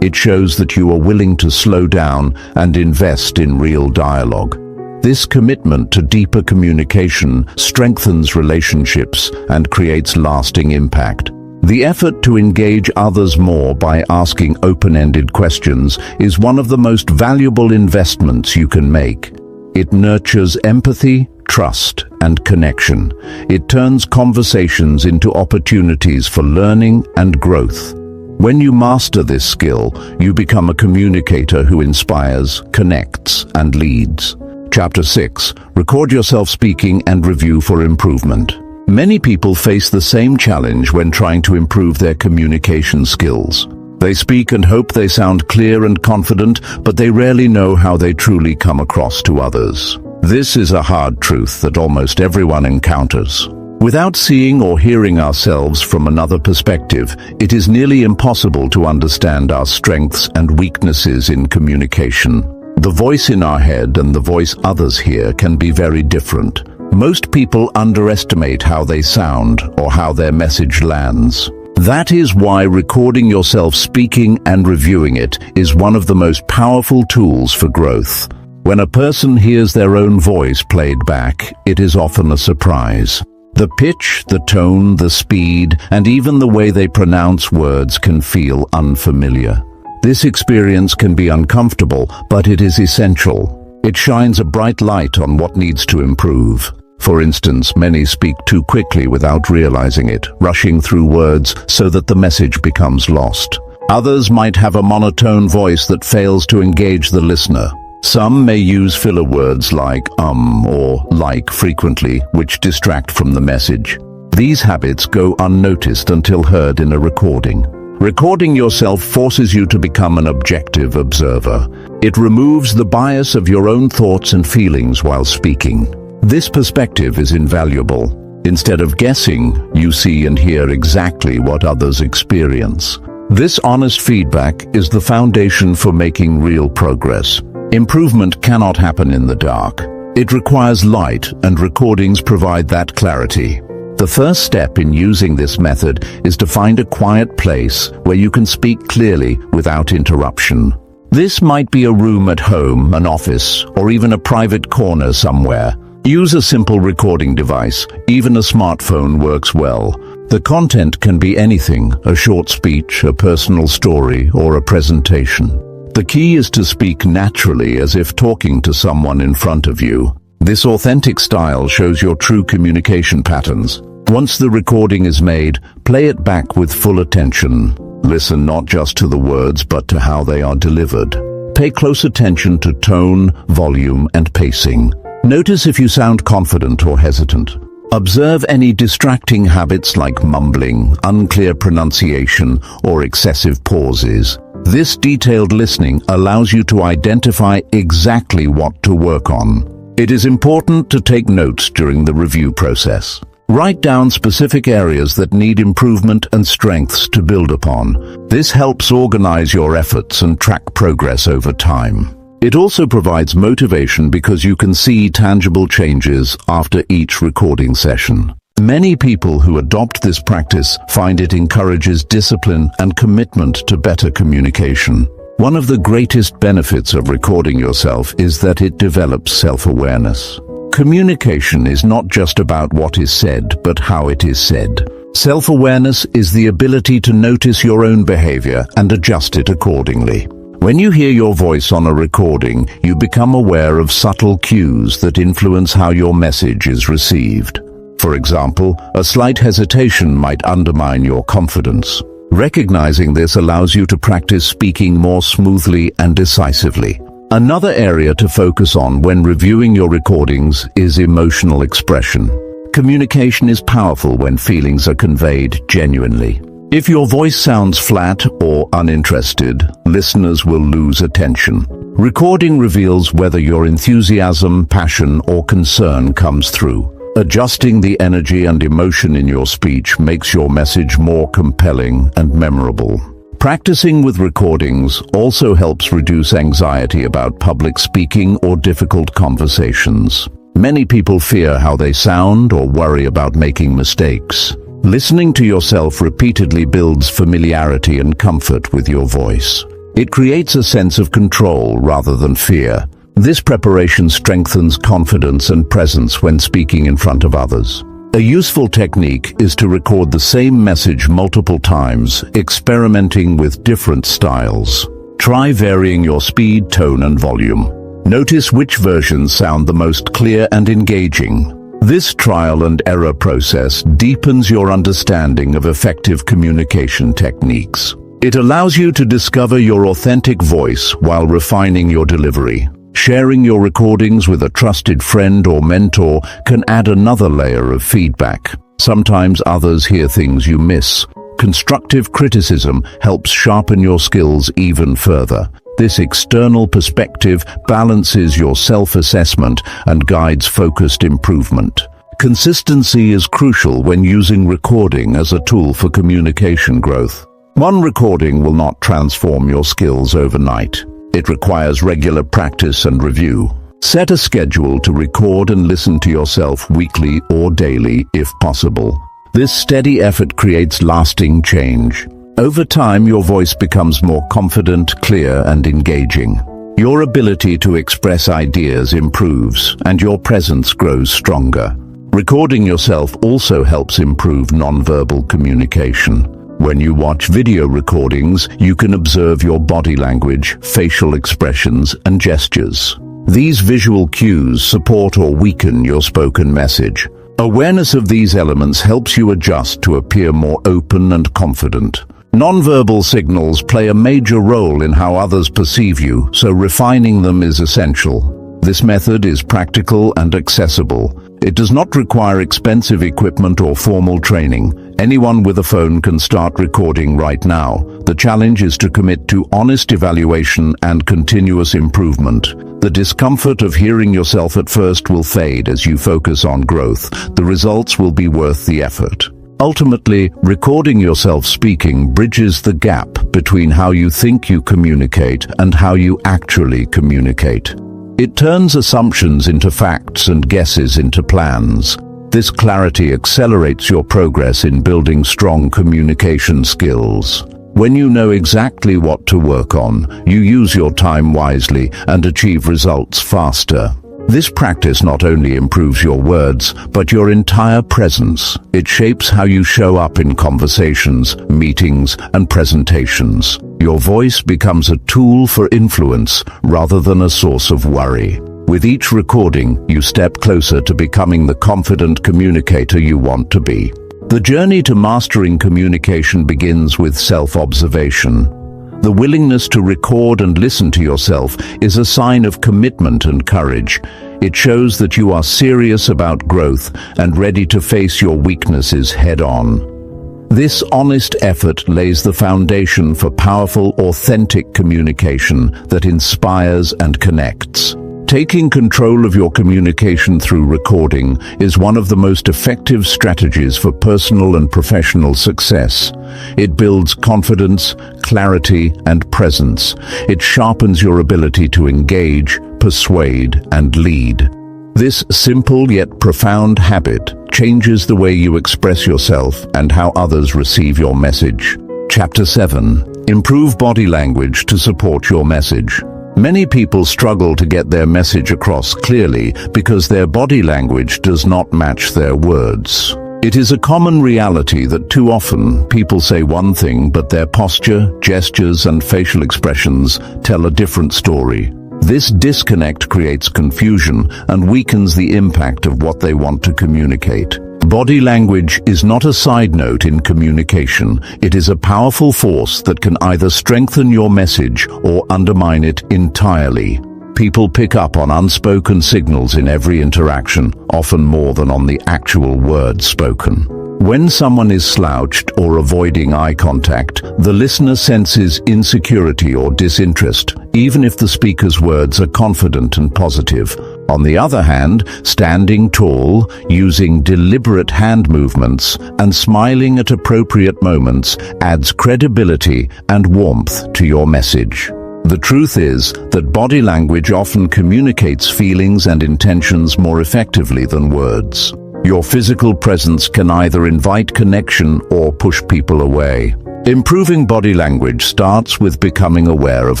It shows that you are willing to slow down and invest in real dialogue. This commitment to deeper communication strengthens relationships and creates lasting impact. The effort to engage others more by asking open-ended questions is one of the most valuable investments you can make. It nurtures empathy, trust, and connection. It turns conversations into opportunities for learning and growth. When you master this skill, you become a communicator who inspires, connects, and leads. Chapter 6. Record yourself speaking and review for improvement. Many people face the same challenge when trying to improve their communication skills. They speak and hope they sound clear and confident, but they rarely know how they truly come across to others. This is a hard truth that almost everyone encounters. Without seeing or hearing ourselves from another perspective, it is nearly impossible to understand our strengths and weaknesses in communication. The voice in our head and the voice others hear can be very different. Most people underestimate how they sound or how their message lands. That is why recording yourself speaking and reviewing it is one of the most powerful tools for growth. When a person hears their own voice played back, it is often a surprise. The pitch, the tone, the speed, and even the way they pronounce words can feel unfamiliar. This experience can be uncomfortable, but it is essential. It shines a bright light on what needs to improve. For instance, many speak too quickly without realizing it, rushing through words so that the message becomes lost. Others might have a monotone voice that fails to engage the listener. Some may use filler words like or like frequently, which distract from the message. These habits go unnoticed until heard in a recording. Recording yourself forces you to become an objective observer. It removes the bias of your own thoughts and feelings while speaking. This perspective is invaluable. Instead of guessing, you see and hear exactly what others experience. This honest feedback is the foundation for making real progress. Improvement cannot happen in the dark. It requires light, and recordings provide that clarity. The first step in using this method is to find a quiet place where you can speak clearly without interruption. This might be a room at home, an office, or even a private corner somewhere. Use a simple recording device. Even a smartphone works well. The content can be anything: a short speech, a personal story, or a presentation. The key is to speak naturally, as if talking to someone in front of you. This authentic style shows your true communication patterns. Once the recording is made, play it back with full attention. Listen not just to the words, but to how they are delivered. Pay close attention to tone, volume, and pacing. Notice if you sound confident or hesitant. Observe any distracting habits like mumbling, unclear pronunciation, or excessive pauses. This detailed listening allows you to identify exactly what to work on. It is important to take notes during the review process. Write down specific areas that need improvement and strengths to build upon. This helps organize your efforts and track progress over time. It also provides motivation because you can see tangible changes after each recording session. Many people who adopt this practice find it encourages discipline and commitment to better communication. One of the greatest benefits of recording yourself is that it develops self-awareness. Communication is not just about what is said, but how it is said. Self-awareness is the ability to notice your own behavior and adjust it accordingly. When you hear your voice on a recording, you become aware of subtle cues that influence how your message is received. For example, a slight hesitation might undermine your confidence. Recognizing this allows you to practice speaking more smoothly and decisively. Another area to focus on when reviewing your recordings is emotional expression. Communication is powerful when feelings are conveyed genuinely. If your voice sounds flat or uninterested, listeners will lose attention. Recording reveals whether your enthusiasm, passion, or concern comes through. Adjusting the energy and emotion in your speech makes your message more compelling and memorable. Practicing with recordings also helps reduce anxiety about public speaking or difficult conversations. Many people fear how they sound or worry about making mistakes. Listening to yourself repeatedly builds familiarity and comfort with your voice. It creates a sense of control rather than fear. This preparation strengthens confidence and presence when speaking in front of others. A useful technique is to record the same message multiple times, experimenting with different styles. Try varying your speed, tone, and volume. Notice which versions sound the most clear and engaging. This trial and error process deepens your understanding of effective communication techniques. It allows you to discover your authentic voice while refining your delivery. Sharing your recordings with a trusted friend or mentor can add another layer of feedback. Sometimes others hear things you miss. Constructive criticism helps sharpen your skills even further. This external perspective balances your self-assessment and guides focused improvement. Consistency is crucial when using recording as a tool for communication growth. One recording will not transform your skills overnight. It requires regular practice and review. Set a schedule to record and listen to yourself weekly or daily if possible. This steady effort creates lasting change. Over time, your voice becomes more confident, clear, and engaging. Your ability to express ideas improves, and your presence grows stronger. Recording yourself also helps improve nonverbal communication. When you watch video recordings, you can observe your body language, facial expressions, and gestures. These visual cues support or weaken your spoken message. Awareness of these elements helps you adjust to appear more open and confident. Nonverbal signals play a major role in how others perceive you, so refining them is essential. This method is practical and accessible. It does not require expensive equipment or formal training. Anyone with a phone can start recording right now. The challenge is to commit to honest evaluation and continuous improvement. The discomfort of hearing yourself at first will fade as you focus on growth. The results will be worth the effort. Ultimately, recording yourself speaking bridges the gap between how you think you communicate and how you actually communicate. It turns assumptions into facts and guesses into plans. This clarity accelerates your progress in building strong communication skills. When you know exactly what to work on, you use your time wisely and achieve results faster. This practice not only improves your words, but your entire presence. It shapes how you show up in conversations, meetings, and presentations. Your voice becomes a tool for influence rather than a source of worry. With each recording, you step closer to becoming the confident communicator you want to be. The journey to mastering communication begins with self-observation. The willingness to record and listen to yourself is a sign of commitment and courage. It shows that you are serious about growth and ready to face your weaknesses head-on. This honest effort lays the foundation for powerful, authentic communication that inspires and connects. Taking control of your communication through recording is one of the most effective strategies for personal and professional success. It builds confidence, clarity, and presence. It sharpens your ability to engage, persuade, and lead. This simple yet profound habit changes the way you express yourself and how others receive your message. Chapter 7. Improve body language to support your message. Many people struggle to get their message across clearly because their body language does not match their words. It is a common reality that too often people say one thing, but their posture, gestures, and facial expressions tell a different story. This disconnect creates confusion and weakens the impact of what they want to communicate. Body language is not a side note in communication. It is a powerful force that can either strengthen your message or undermine it entirely. People pick up on unspoken signals in every interaction, often more than on the actual words spoken. When someone is slouched or avoiding eye contact, the listener senses insecurity or disinterest, even if the speaker's words are confident and positive. On the other hand, standing tall, using deliberate hand movements, and smiling at appropriate moments adds credibility and warmth to your message. The truth is that body language often communicates feelings and intentions more effectively than words. Your physical presence can either invite connection or push people away. Improving body language starts with becoming aware of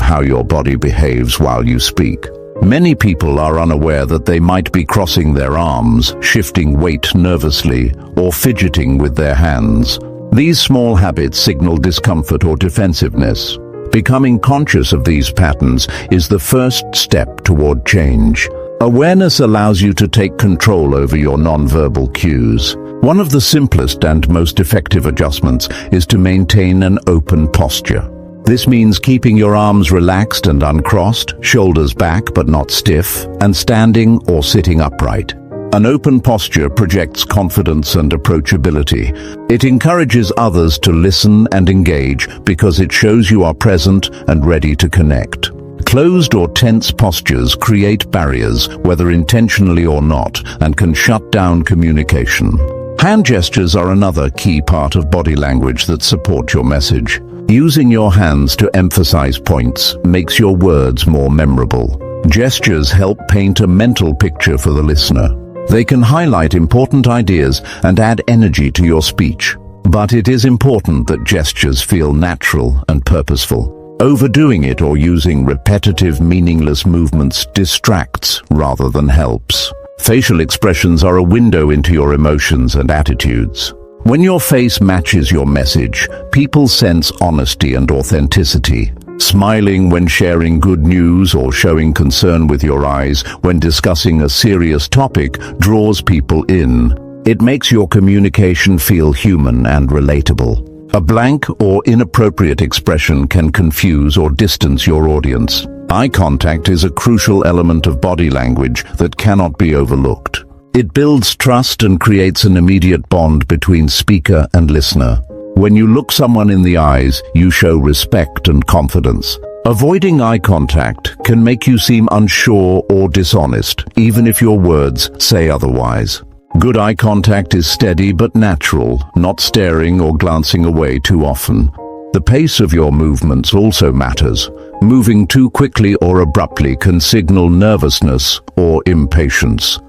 how your body behaves while you speak. Many people are unaware that they might be crossing their arms, shifting weight nervously, or fidgeting with their hands. These small habits signal discomfort or defensiveness. Becoming conscious of these patterns is the first step toward change. Awareness allows you to take control over your nonverbal cues. One of the simplest and most effective adjustments is to maintain an open posture. This means keeping your arms relaxed and uncrossed, shoulders back but not stiff, and standing or sitting upright. An open posture projects confidence and approachability. It encourages others to listen and engage because it shows you are present and ready to connect. Closed or tense postures create barriers, whether intentionally or not, and can shut down communication. Hand gestures are another key part of body language that support your message. Using your hands to emphasize points makes your words more memorable. Gestures help paint a mental picture for the listener. They can highlight important ideas and add energy to your speech. But it is important that gestures feel natural and purposeful. Overdoing it or using repetitive, meaningless movements distracts rather than helps. Facial expressions are a window into your emotions and attitudes. When your face matches your message, people sense honesty and authenticity. Smiling when sharing good news or showing concern with your eyes when discussing a serious topic draws people in. It makes your communication feel human and relatable. A blank or inappropriate expression can confuse or distance your audience. Eye contact is a crucial element of body language that cannot be overlooked. It builds trust and creates an immediate bond between speaker and listener. When you look someone in the eyes, you show respect and confidence. Avoiding eye contact can make you seem unsure or dishonest, even if your words say otherwise. Good eye contact is steady but natural, not staring or glancing away too often. The pace of your movements also matters. Moving too quickly or abruptly can signal nervousness or impatience.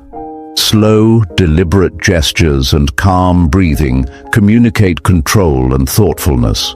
Slow, deliberate gestures and calm breathing communicate control and thoughtfulness.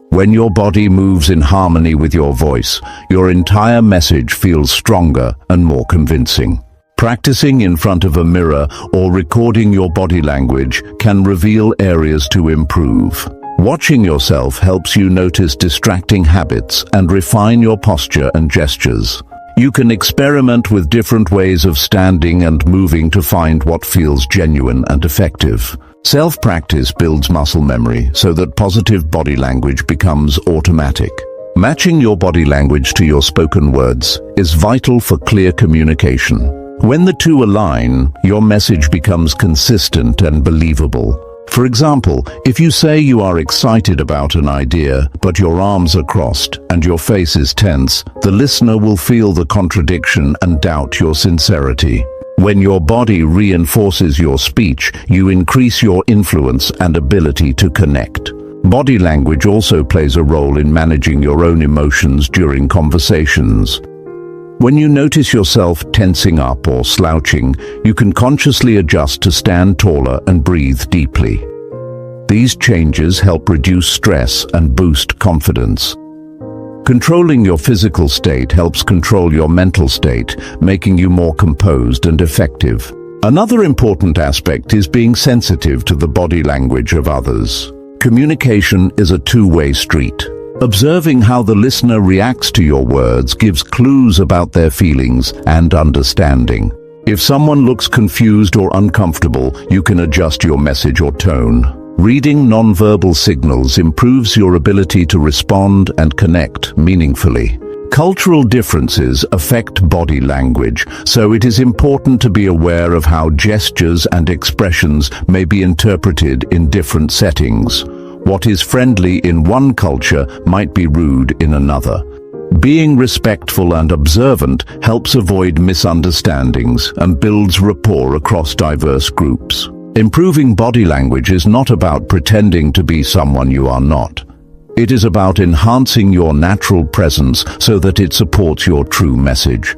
When your body moves in harmony with your voice, your entire message feels stronger and more convincing. Practicing in front of a mirror or recording your body language can reveal areas to improve. Watching yourself helps you notice distracting habits and refine your posture and gestures. You can experiment with different ways of standing and moving to find what feels genuine and effective. Self-practice builds muscle memory so that positive body language becomes automatic. Matching your body language to your spoken words is vital for clear communication. When the two align, your message becomes consistent and believable. For example, if you say you are excited about an idea, but your arms are crossed and your face is tense, the listener will feel the contradiction and doubt your sincerity. When your body reinforces your speech, you increase your influence and ability to connect. Body language also plays a role in managing your own emotions during conversations. When you notice yourself tensing up or slouching, you can consciously adjust to stand taller and breathe deeply. These changes help reduce stress and boost confidence. Controlling your physical state helps control your mental state, making you more composed and effective. Another important aspect is being sensitive to the body language of others. Communication is a two-way street. Observing how the listener reacts to your words gives clues about their feelings and understanding. If someone looks confused or uncomfortable, you can adjust your message or tone. Reading nonverbal signals improves your ability to respond and connect meaningfully. Cultural differences affect body language, so it is important to be aware of how gestures and expressions may be interpreted in different settings. What is friendly in one culture might be rude in another. Being respectful and observant helps avoid misunderstandings and builds rapport across diverse groups. Improving body language is not about pretending to be someone you are not. It is about enhancing your natural presence so that it supports your true message.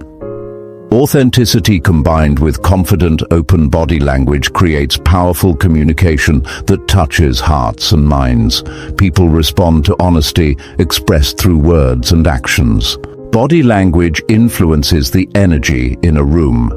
Authenticity combined with confident, open body language creates powerful communication that touches hearts and minds. People respond to honesty expressed through words and actions. Body language influences the energy in a room.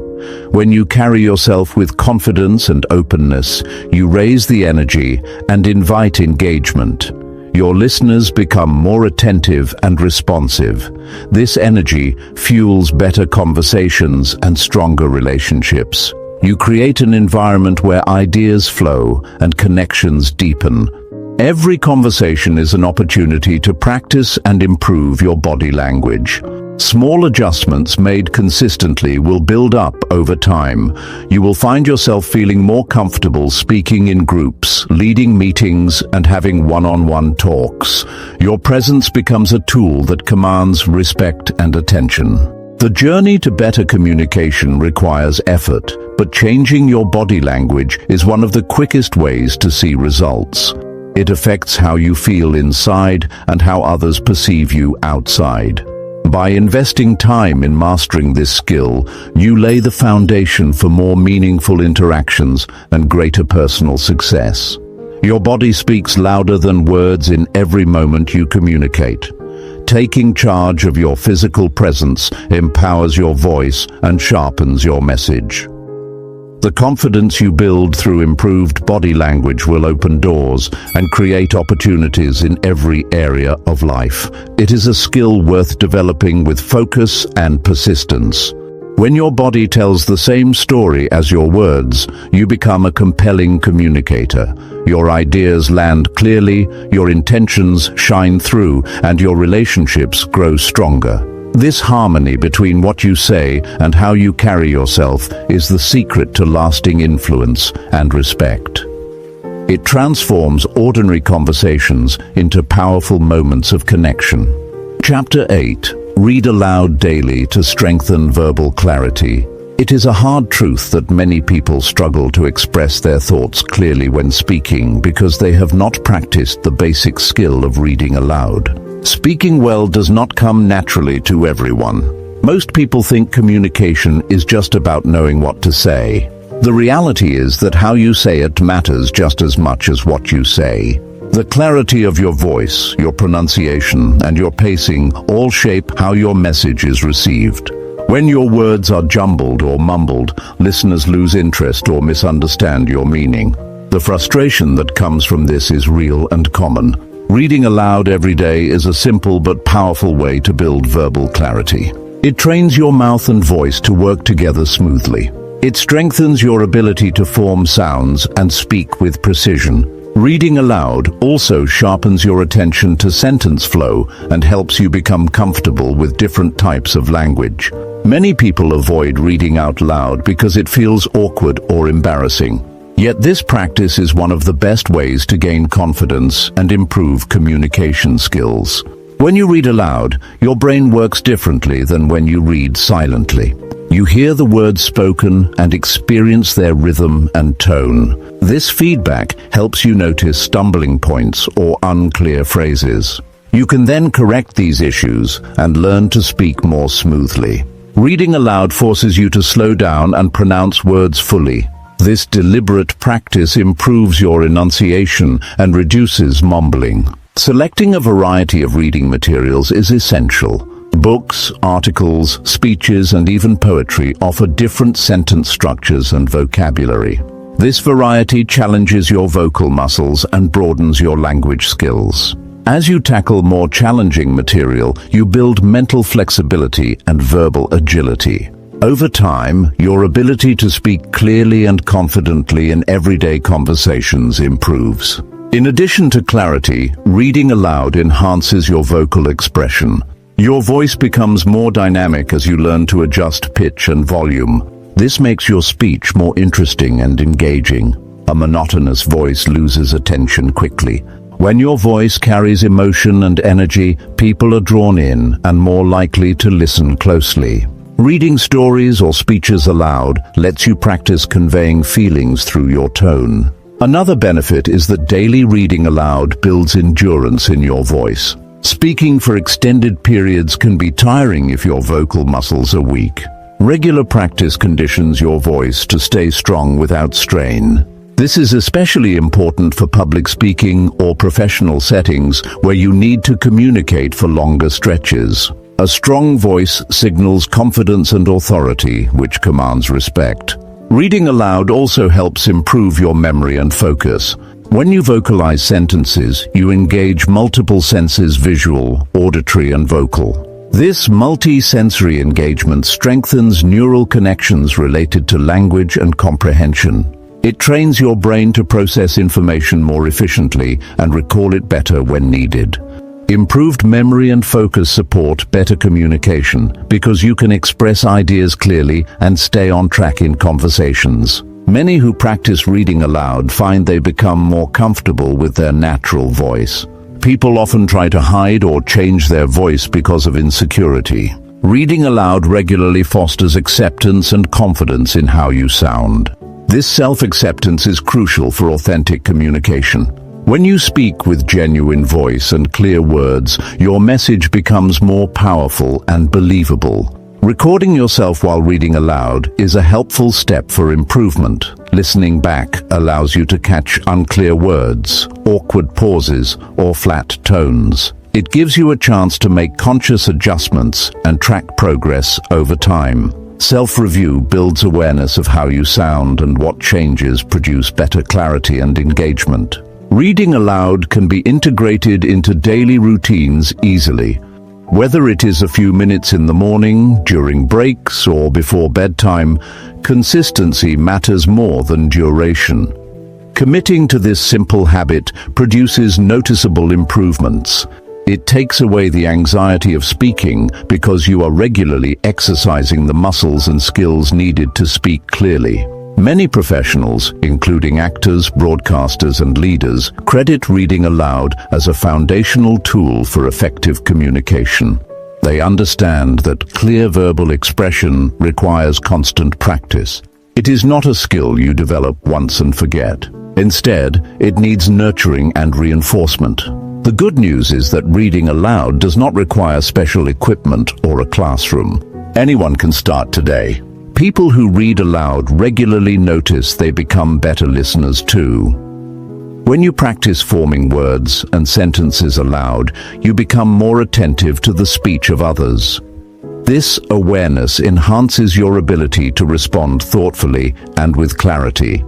When you carry yourself with confidence and openness, you raise the energy and invite engagement. Your listeners become more attentive and responsive. This energy fuels better conversations and stronger relationships. You create an environment where ideas flow and connections deepen. Every conversation is an opportunity to practice and improve your body language. Small adjustments made consistently will build up over time. You will find yourself feeling more comfortable speaking in groups, leading meetings, and having one-on-one talks. Your presence becomes a tool that commands respect and attention. The journey to better communication requires effort, but changing your body language is one of the quickest ways to see results. It affects how you feel inside and how others perceive you outside. By investing time in mastering this skill, you lay the foundation for more meaningful interactions and greater personal success. Your body speaks louder than words in every moment you communicate. Taking charge of your physical presence empowers your voice and sharpens your message. The confidence you build through improved body language will open doors and create opportunities in every area of life. It is a skill worth developing with focus and persistence. When your body tells the same story as your words, you become a compelling communicator. Your ideas land clearly, your intentions shine through, and your relationships grow stronger. This harmony between what you say and how you carry yourself is the secret to lasting influence and respect. It transforms ordinary conversations into powerful moments of connection. Chapter 8. Read aloud daily to strengthen verbal clarity. It is a hard truth that many people struggle to express their thoughts clearly when speaking because they have not practiced the basic skill of reading aloud. Speaking well does not come naturally to everyone. Most people think communication is just about knowing what to say. The reality is that how you say it matters just as much as what you say. The clarity of your voice, your pronunciation, and your pacing all shape how your message is received. When your words are jumbled or mumbled, listeners lose interest or misunderstand your meaning. The frustration that comes from this is real and common. Reading aloud every day is a simple but powerful way to build verbal clarity. It trains your mouth and voice to work together smoothly. It strengthens your ability to form sounds and speak with precision. Reading aloud also sharpens your attention to sentence flow and helps you become comfortable with different types of language. Many people avoid reading out loud because it feels awkward or embarrassing. Yet this practice is one of the best ways to gain confidence and improve communication skills. When you read aloud, your brain works differently than when you read silently. You hear the words spoken and experience their rhythm and tone. This feedback helps you notice stumbling points or unclear phrases. You can then correct these issues and learn to speak more smoothly. Reading aloud forces you to slow down and pronounce words fully. This deliberate practice improves your enunciation and reduces mumbling. Selecting a variety of reading materials is essential. Books, articles, speeches, and even poetry offer different sentence structures and vocabulary. This variety challenges your vocal muscles and broadens your language skills. As you tackle more challenging material, you build mental flexibility and verbal agility. Over time, your ability to speak clearly and confidently in everyday conversations improves. In addition to clarity, reading aloud enhances your vocal expression. Your voice becomes more dynamic as you learn to adjust pitch and volume. This makes your speech more interesting and engaging. A monotonous voice loses attention quickly. When your voice carries emotion and energy, people are drawn in and more likely to listen closely. Reading stories or speeches aloud lets you practice conveying feelings through your tone. Another benefit is that daily reading aloud builds endurance in your voice. Speaking for extended periods can be tiring if your vocal muscles are weak. Regular practice conditions your voice to stay strong without strain. This is especially important for public speaking or professional settings where you need to communicate for longer stretches. A strong voice signals confidence and authority, which commands respect. Reading aloud also helps improve your memory and focus. When you vocalize sentences, you engage multiple senses: visual, auditory, and vocal. This multi-sensory engagement strengthens neural connections related to language and comprehension. It trains your brain to process information more efficiently and recall it better when needed. Improved memory and focus support better communication because you can express ideas clearly and stay on track in conversations. Many who practice reading aloud find they become more comfortable with their natural voice. People often try to hide or change their voice because of insecurity. Reading aloud regularly fosters acceptance and confidence in how you sound. This self-acceptance is crucial for authentic communication. When you speak with genuine voice and clear words, your message becomes more powerful and believable. Recording yourself while reading aloud is a helpful step for improvement. Listening back allows you to catch unclear words, awkward pauses, or flat tones. It gives you a chance to make conscious adjustments and track progress over time. Self-review builds awareness of how you sound and what changes produce better clarity and engagement. Reading aloud can be integrated into daily routines easily. Whether it is a few minutes in the morning, during breaks, or before bedtime, consistency matters more than duration. Committing to this simple habit produces noticeable improvements. It takes away the anxiety of speaking because you are regularly exercising the muscles and skills needed to speak clearly. Many professionals, including actors, broadcasters, and leaders, credit reading aloud as a foundational tool for effective communication. They understand that clear verbal expression requires constant practice. It is not a skill you develop once and forget. Instead, it needs nurturing and reinforcement. The good news is that reading aloud does not require special equipment or a classroom. Anyone can start today. People who read aloud regularly notice they become better listeners too. When you practice forming words and sentences aloud, you become more attentive to the speech of others. This awareness enhances your ability to respond thoughtfully and with clarity.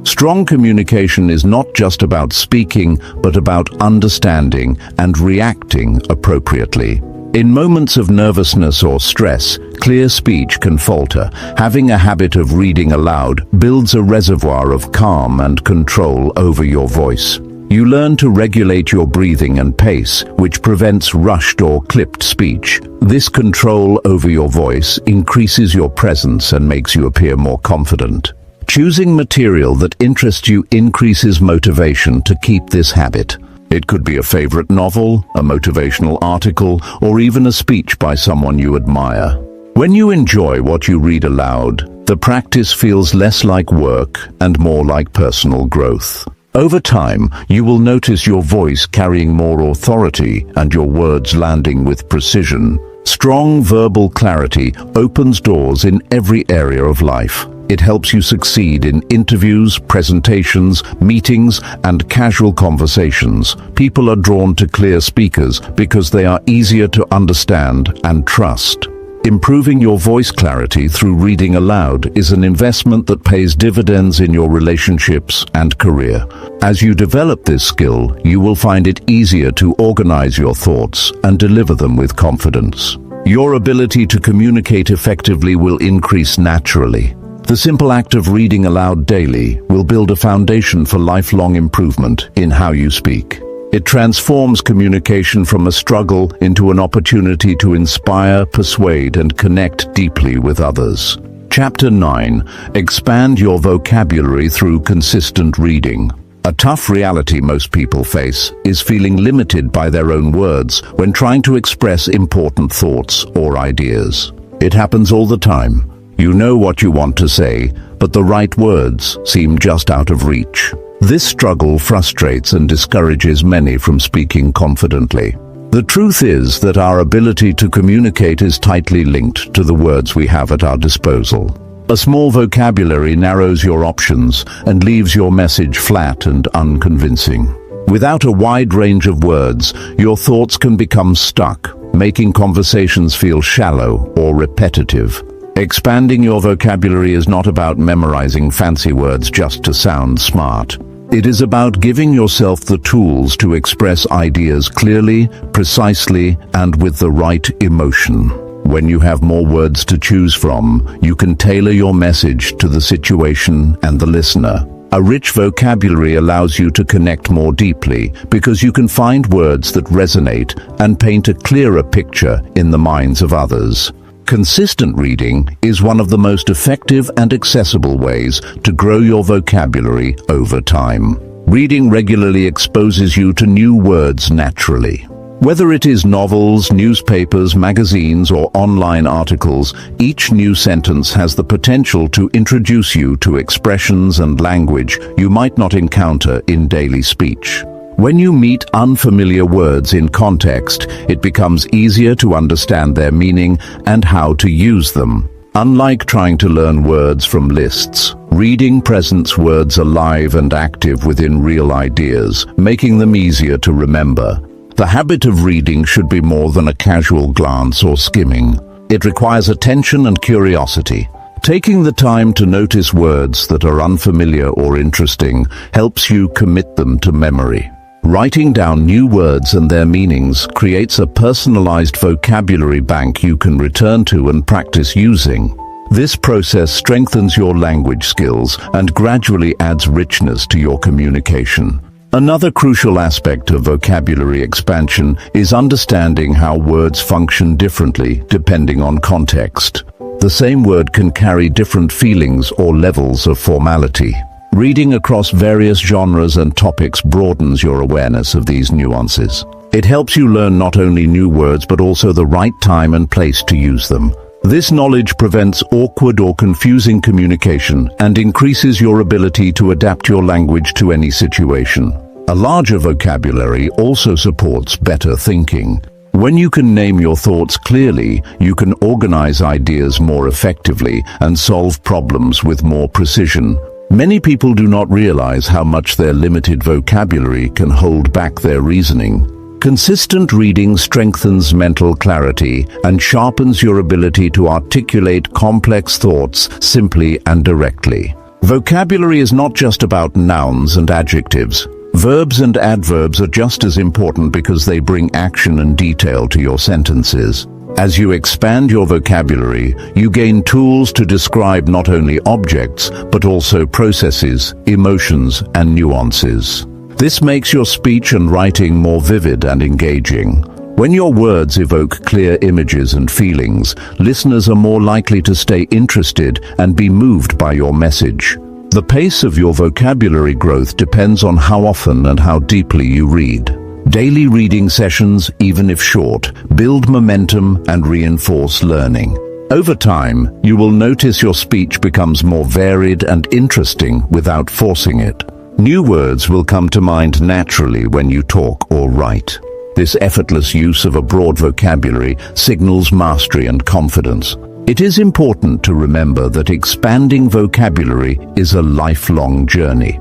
Strong communication is not just about speaking, but about understanding and reacting appropriately. In moments of nervousness or stress, clear speech can falter. Having a habit of reading aloud builds a reservoir of calm and control over your voice. You learn to regulate your breathing and pace, which prevents rushed or clipped speech. This control over your voice increases your presence and makes you appear more confident. Choosing material that interests you increases motivation to keep this habit. It could be a favorite novel, a motivational article, or even a speech by someone you admire. When you enjoy what you read aloud, the practice feels less like work and more like personal growth. Over time, you will notice your voice carrying more authority and your words landing with precision. Strong verbal clarity opens doors in every area of life. It helps you succeed in interviews, presentations, meetings, and casual conversations. People are drawn to clear speakers because they are easier to understand and trust. Improving your voice clarity through reading aloud is an investment that pays dividends in your relationships and career. As you develop this skill, you will find it easier to organize your thoughts and deliver them with confidence. Your ability to communicate effectively will increase naturally. The simple act of reading aloud daily will build a foundation for lifelong improvement in how you speak. It transforms communication from a struggle into an opportunity to inspire, persuade, and connect deeply with others. Chapter 9. Expand your vocabulary through consistent reading. A tough reality most people face is feeling limited by their own words when trying to express important thoughts or ideas. It happens all the time. You know what you want to say, but the right words seem just out of reach. This struggle frustrates and discourages many from speaking confidently. The truth is that our ability to communicate is tightly linked to the words we have at our disposal. A small vocabulary narrows your options and leaves your message flat and unconvincing. Without a wide range of words, your thoughts can become stuck, making conversations feel shallow or repetitive. Expanding your vocabulary is not about memorizing fancy words just to sound smart. It is about giving yourself the tools to express ideas clearly, precisely, and with the right emotion. When you have more words to choose from, you can tailor your message to the situation and the listener. A rich vocabulary allows you to connect more deeply because you can find words that resonate and paint a clearer picture in the minds of others. Consistent reading is one of the most effective and accessible ways to grow your vocabulary over time. Reading regularly exposes you to new words naturally. Whether it is novels, newspapers, magazines, or online articles, each new sentence has the potential to introduce you to expressions and language you might not encounter in daily speech. When you meet unfamiliar words in context, it becomes easier to understand their meaning and how to use them. Unlike trying to learn words from lists, reading presents words alive and active within real ideas, making them easier to remember. The habit of reading should be more than a casual glance or skimming. It requires attention and curiosity. Taking the time to notice words that are unfamiliar or interesting helps you commit them to memory. Writing down new words and their meanings creates a personalized vocabulary bank you can return to and practice using. This process strengthens your language skills and gradually adds richness to your communication. Another crucial aspect of vocabulary expansion is understanding how words function differently depending on context. The same word can carry different feelings or levels of formality. Reading across various genres and topics broadens your awareness of these nuances. It helps you learn not only new words but also the right time and place to use them. This knowledge prevents awkward or confusing communication and increases your ability to adapt your language to any situation. A larger vocabulary also supports better thinking. When you can name your thoughts clearly, you can organize ideas more effectively and solve problems with more precision. Many people do not realize how much their limited vocabulary can hold back their reasoning. Consistent reading strengthens mental clarity and sharpens your ability to articulate complex thoughts simply and directly. Vocabulary is not just about nouns and adjectives. Verbs and adverbs are just as important because they bring action and detail to your sentences. As you expand your vocabulary, you gain tools to describe not only objects, but also processes, emotions, and nuances. This makes your speech and writing more vivid and engaging. When your words evoke clear images and feelings, listeners are more likely to stay interested and be moved by your message. The pace of your vocabulary growth depends on how often and how deeply you read. Daily reading sessions, even if short, build momentum and reinforce learning. Over time, you will notice your speech becomes more varied and interesting without forcing it. New words will come to mind naturally when you talk or write. This effortless use of a broad vocabulary signals mastery and confidence. It is important to remember that expanding vocabulary is a lifelong journey.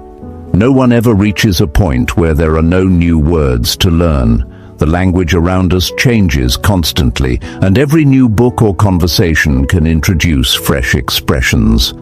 No one ever reaches a point where there are no new words to learn. The language around us changes constantly, and every new book or conversation can introduce fresh expressions.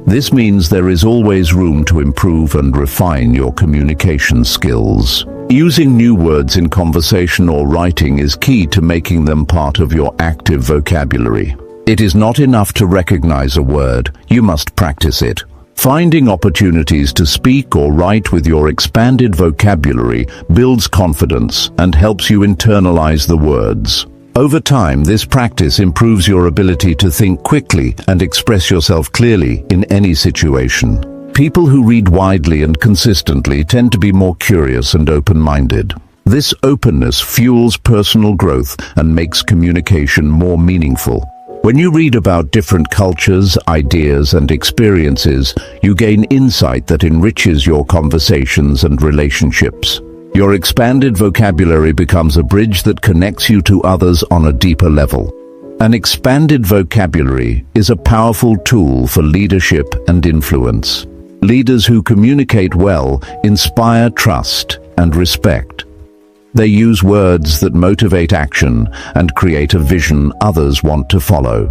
This means there is always room to improve and refine your communication skills. Using new words in conversation or writing is key to making them part of your active vocabulary. It is not enough to recognize a word, you must practice it. Finding opportunities to speak or write with your expanded vocabulary builds confidence and helps you internalize the words. Over time, this practice improves your ability to think quickly and express yourself clearly in any situation. People who read widely and consistently tend to be more curious and open-minded. This openness fuels personal growth and makes communication more meaningful. When you read about different cultures, ideas, and experiences, you gain insight that enriches your conversations and relationships. Your expanded vocabulary becomes a bridge that connects you to others on a deeper level. An expanded vocabulary is a powerful tool for leadership and influence. Leaders who communicate well inspire trust and respect. They use words that motivate action and create a vision others want to follow.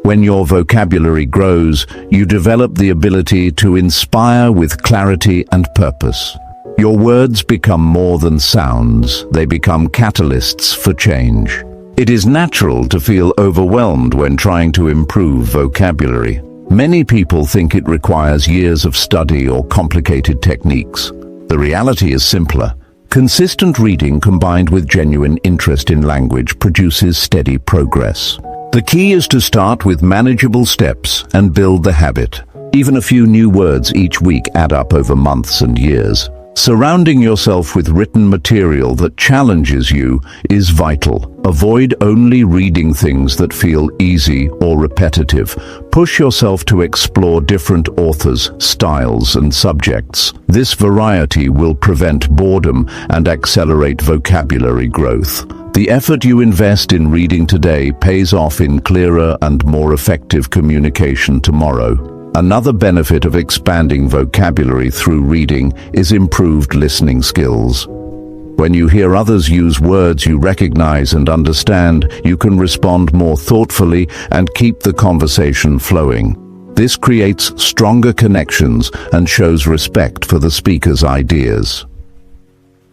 When your vocabulary grows, you develop the ability to inspire with clarity and purpose. Your words become more than sounds, they become catalysts for change. It is natural to feel overwhelmed when trying to improve vocabulary. Many people think it requires years of study or complicated techniques. The reality is simpler. Consistent reading combined with genuine interest in language produces steady progress. The key is to start with manageable steps and build the habit. Even a few new words each week add up over months and years. Surrounding yourself with written material that challenges you is vital. Avoid only reading things that feel easy or repetitive. Push yourself to explore different authors, styles, and subjects. This variety will prevent boredom and accelerate vocabulary growth. The effort you invest in reading today pays off in clearer and more effective communication tomorrow. Another benefit of expanding vocabulary through reading is improved listening skills. When you hear others use words you recognize and understand, you can respond more thoughtfully and keep the conversation flowing. This creates stronger connections and shows respect for the speaker's ideas.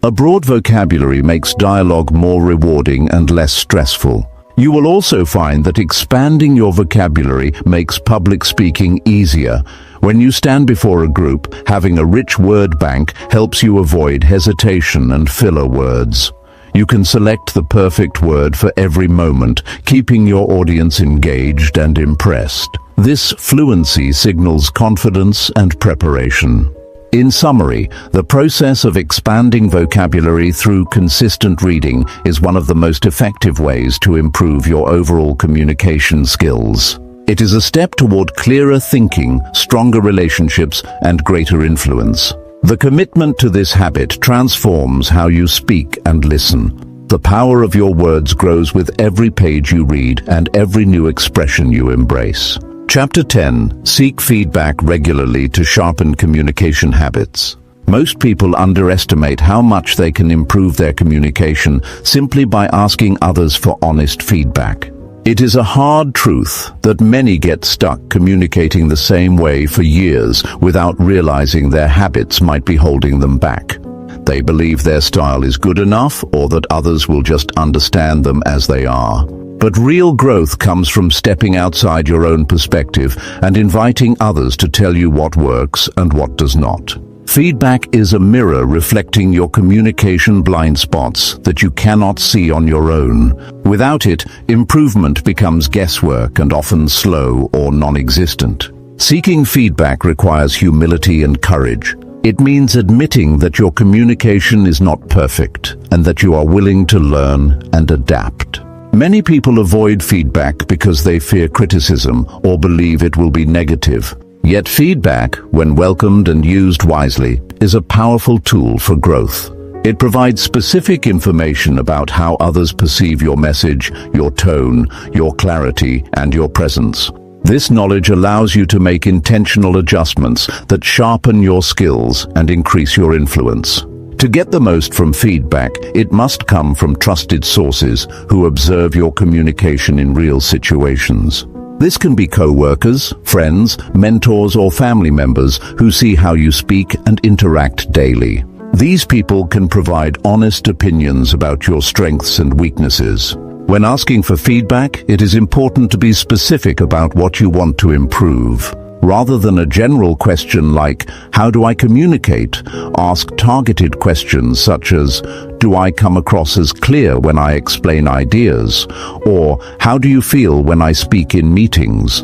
A broad vocabulary makes dialogue more rewarding and less stressful. You will also find that expanding your vocabulary makes public speaking easier. When you stand before a group, having a rich word bank helps you avoid hesitation and filler words. You can select the perfect word for every moment, keeping your audience engaged and impressed. This fluency signals confidence and preparation. In summary, the process of expanding vocabulary through consistent reading is one of the most effective ways to improve your overall communication skills. It is a step toward clearer thinking, stronger relationships, and greater influence. The commitment to this habit transforms how you speak and listen. The power of your words grows with every page you read and every new expression you embrace. Chapter 10. Seek feedback regularly to sharpen communication habits. Most people underestimate how much they can improve their communication simply by asking others for honest feedback. It is a hard truth that many get stuck communicating the same way for years without realizing their habits might be holding them back. They believe their style is good enough or that others will just understand them as they are. But real growth comes from stepping outside your own perspective and inviting others to tell you what works and what does not. Feedback is a mirror reflecting your communication blind spots that you cannot see on your own. Without it, improvement becomes guesswork and often slow or non-existent. Seeking feedback requires humility and courage. It means admitting that your communication is not perfect and that you are willing to learn and adapt. Many people avoid feedback because they fear criticism or believe it will be negative. Yet feedback, when welcomed and used wisely, is a powerful tool for growth. It provides specific information about how others perceive your message, your tone, your clarity, and your presence. This knowledge allows you to make intentional adjustments that sharpen your skills and increase your influence. To get the most from feedback, it must come from trusted sources who observe your communication in real situations. This can be co-workers, friends, mentors, or family members who see how you speak and interact daily. These people can provide honest opinions about your strengths and weaknesses. When asking for feedback, it is important to be specific about what you want to improve. Rather than a general question like, "How do I communicate?" ask targeted questions such as, "Do I come across as clear when I explain ideas?" Or, "How do you feel when I speak in meetings?"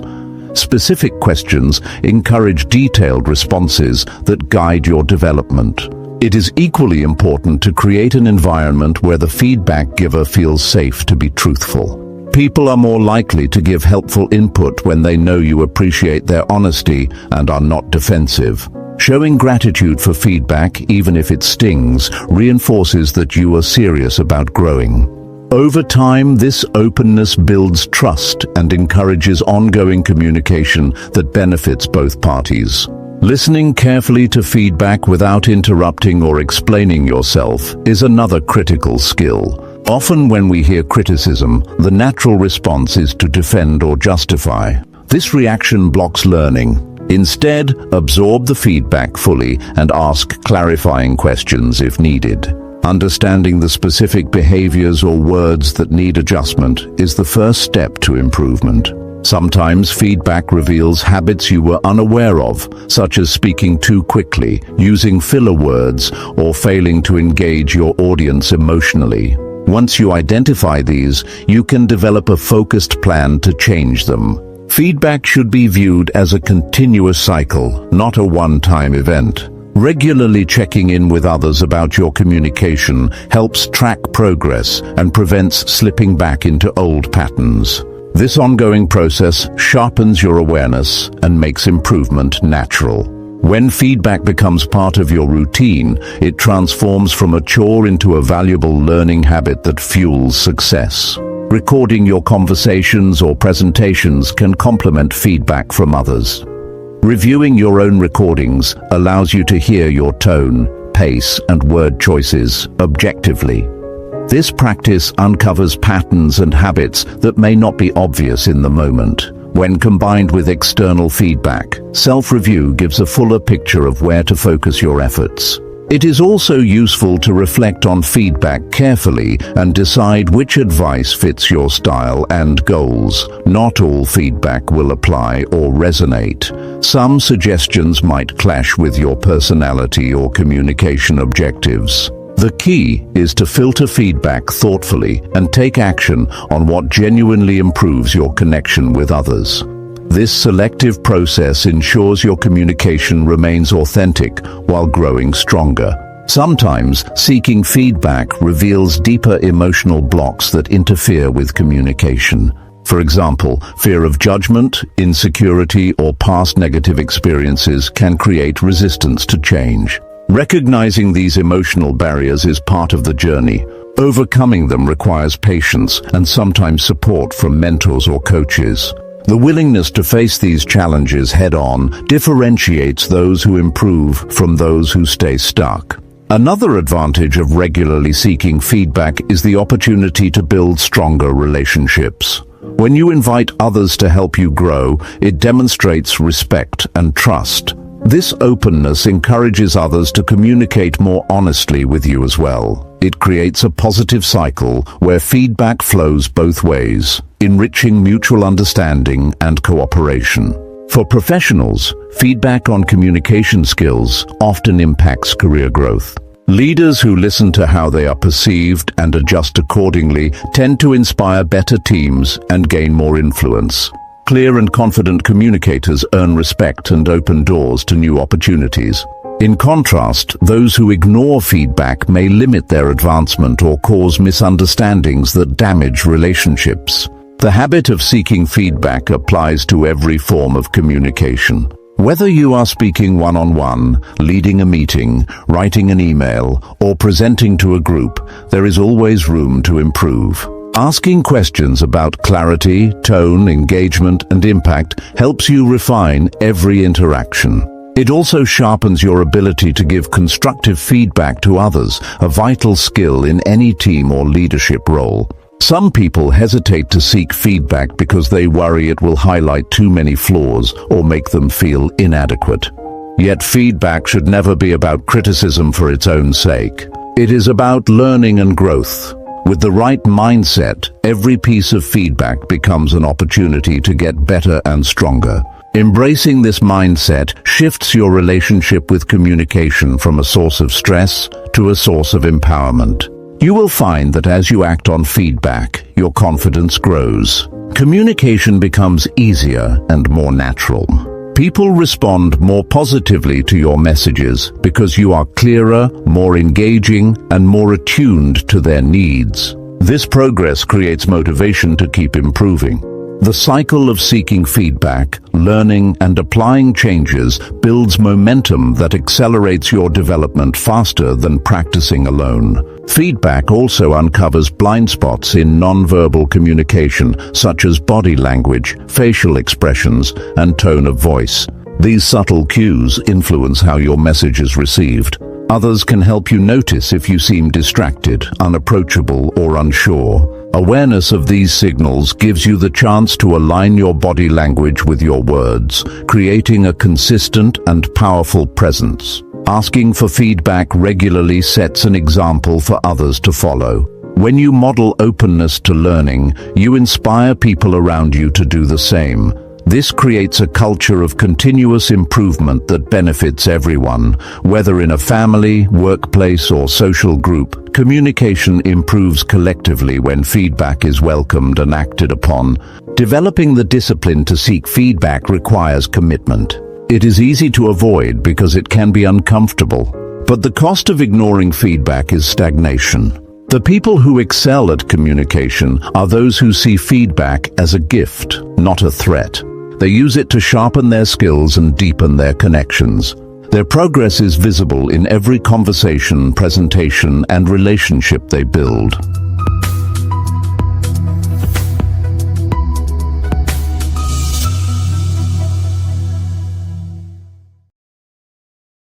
Specific questions encourage detailed responses that guide your development. It is equally important to create an environment where the feedback giver feels safe to be truthful. People are more likely to give helpful input when they know you appreciate their honesty and are not defensive. Showing gratitude for feedback, even if it stings, reinforces that you are serious about growing. Over time, this openness builds trust and encourages ongoing communication that benefits both parties. Listening carefully to feedback without interrupting or explaining yourself is another critical skill. Often when we hear criticism, the natural response is to defend or justify. This reaction blocks learning. Instead, absorb the feedback fully and ask clarifying questions if needed. Understanding the specific behaviors or words that need adjustment is the first step to improvement. Sometimes feedback reveals habits you were unaware of, such as speaking too quickly, using filler words, or failing to engage your audience emotionally. Once you identify these, you can develop a focused plan to change them. Feedback should be viewed as a continuous cycle, not a one-time event. Regularly checking in with others about your communication helps track progress and prevents slipping back into old patterns. This ongoing process sharpens your awareness and makes improvement natural. When feedback becomes part of your routine, it transforms from a chore into a valuable learning habit that fuels success. Recording your conversations or presentations can complement feedback from others. Reviewing your own recordings allows you to hear your tone, pace, and word choices objectively. This practice uncovers patterns and habits that may not be obvious in the moment. When combined with external feedback, self-review gives a fuller picture of where to focus your efforts. It is also useful to reflect on feedback carefully and decide which advice fits your style and goals. Not all feedback will apply or resonate. Some suggestions might clash with your personality or communication objectives. The key is to filter feedback thoughtfully and take action on what genuinely improves your connection with others. This selective process ensures your communication remains authentic while growing stronger. Sometimes, seeking feedback reveals deeper emotional blocks that interfere with communication. For example, fear of judgment, insecurity, or past negative experiences can create resistance to change. Recognizing these emotional barriers is part of the journey. Overcoming them requires patience and sometimes support from mentors or coaches. The willingness to face these challenges head-on differentiates those who improve from those who stay stuck. Another advantage of regularly seeking feedback is the opportunity to build stronger relationships. When you invite others to help you grow, it demonstrates respect and trust. This openness encourages others to communicate more honestly with you as well. It creates a positive cycle where feedback flows both ways, enriching mutual understanding and cooperation. For professionals, feedback on communication skills often impacts career growth. Leaders who listen to how they are perceived and adjust accordingly tend to inspire better teams and gain more influence. Clear and confident communicators earn respect and open doors to new opportunities. In contrast, those who ignore feedback may limit their advancement or cause misunderstandings that damage relationships. The habit of seeking feedback applies to every form of communication. Whether you are speaking one-on-one, leading a meeting, writing an email, or presenting to a group, there is always room to improve. Asking questions about clarity, tone, engagement, and impact helps you refine every interaction. It also sharpens your ability to give constructive feedback to others, a vital skill in any team or leadership role. Some people hesitate to seek feedback because they worry it will highlight too many flaws or make them feel inadequate. Yet feedback should never be about criticism for its own sake. It is about learning and growth. With the right mindset, every piece of feedback becomes an opportunity to get better and stronger. Embracing this mindset shifts your relationship with communication from a source of stress to a source of empowerment. You will find that as you act on feedback, your confidence grows. Communication becomes easier and more natural. People respond more positively to your messages because you are clearer, more engaging, and more attuned to their needs. This progress creates motivation to keep improving. The cycle of seeking feedback, learning, and applying changes builds momentum that accelerates your development faster than practicing alone. Feedback also uncovers blind spots in nonverbal communication, such as body language, facial expressions, and tone of voice. These subtle cues influence how your message is received. Others can help you notice if you seem distracted, unapproachable, or unsure. Awareness of these signals gives you the chance to align your body language with your words, creating a consistent and powerful presence. Asking for feedback regularly sets an example for others to follow. When you model openness to learning, you inspire people around you to do the same. This creates a culture of continuous improvement that benefits everyone. Whether in a family, workplace, or social group, communication improves collectively when feedback is welcomed and acted upon. Developing the discipline to seek feedback requires commitment. It is easy to avoid because it can be uncomfortable. But the cost of ignoring feedback is stagnation. The people who excel at communication are those who see feedback as a gift, not a threat. They use it to sharpen their skills and deepen their connections. Their progress is visible in every conversation, presentation, and relationship they build.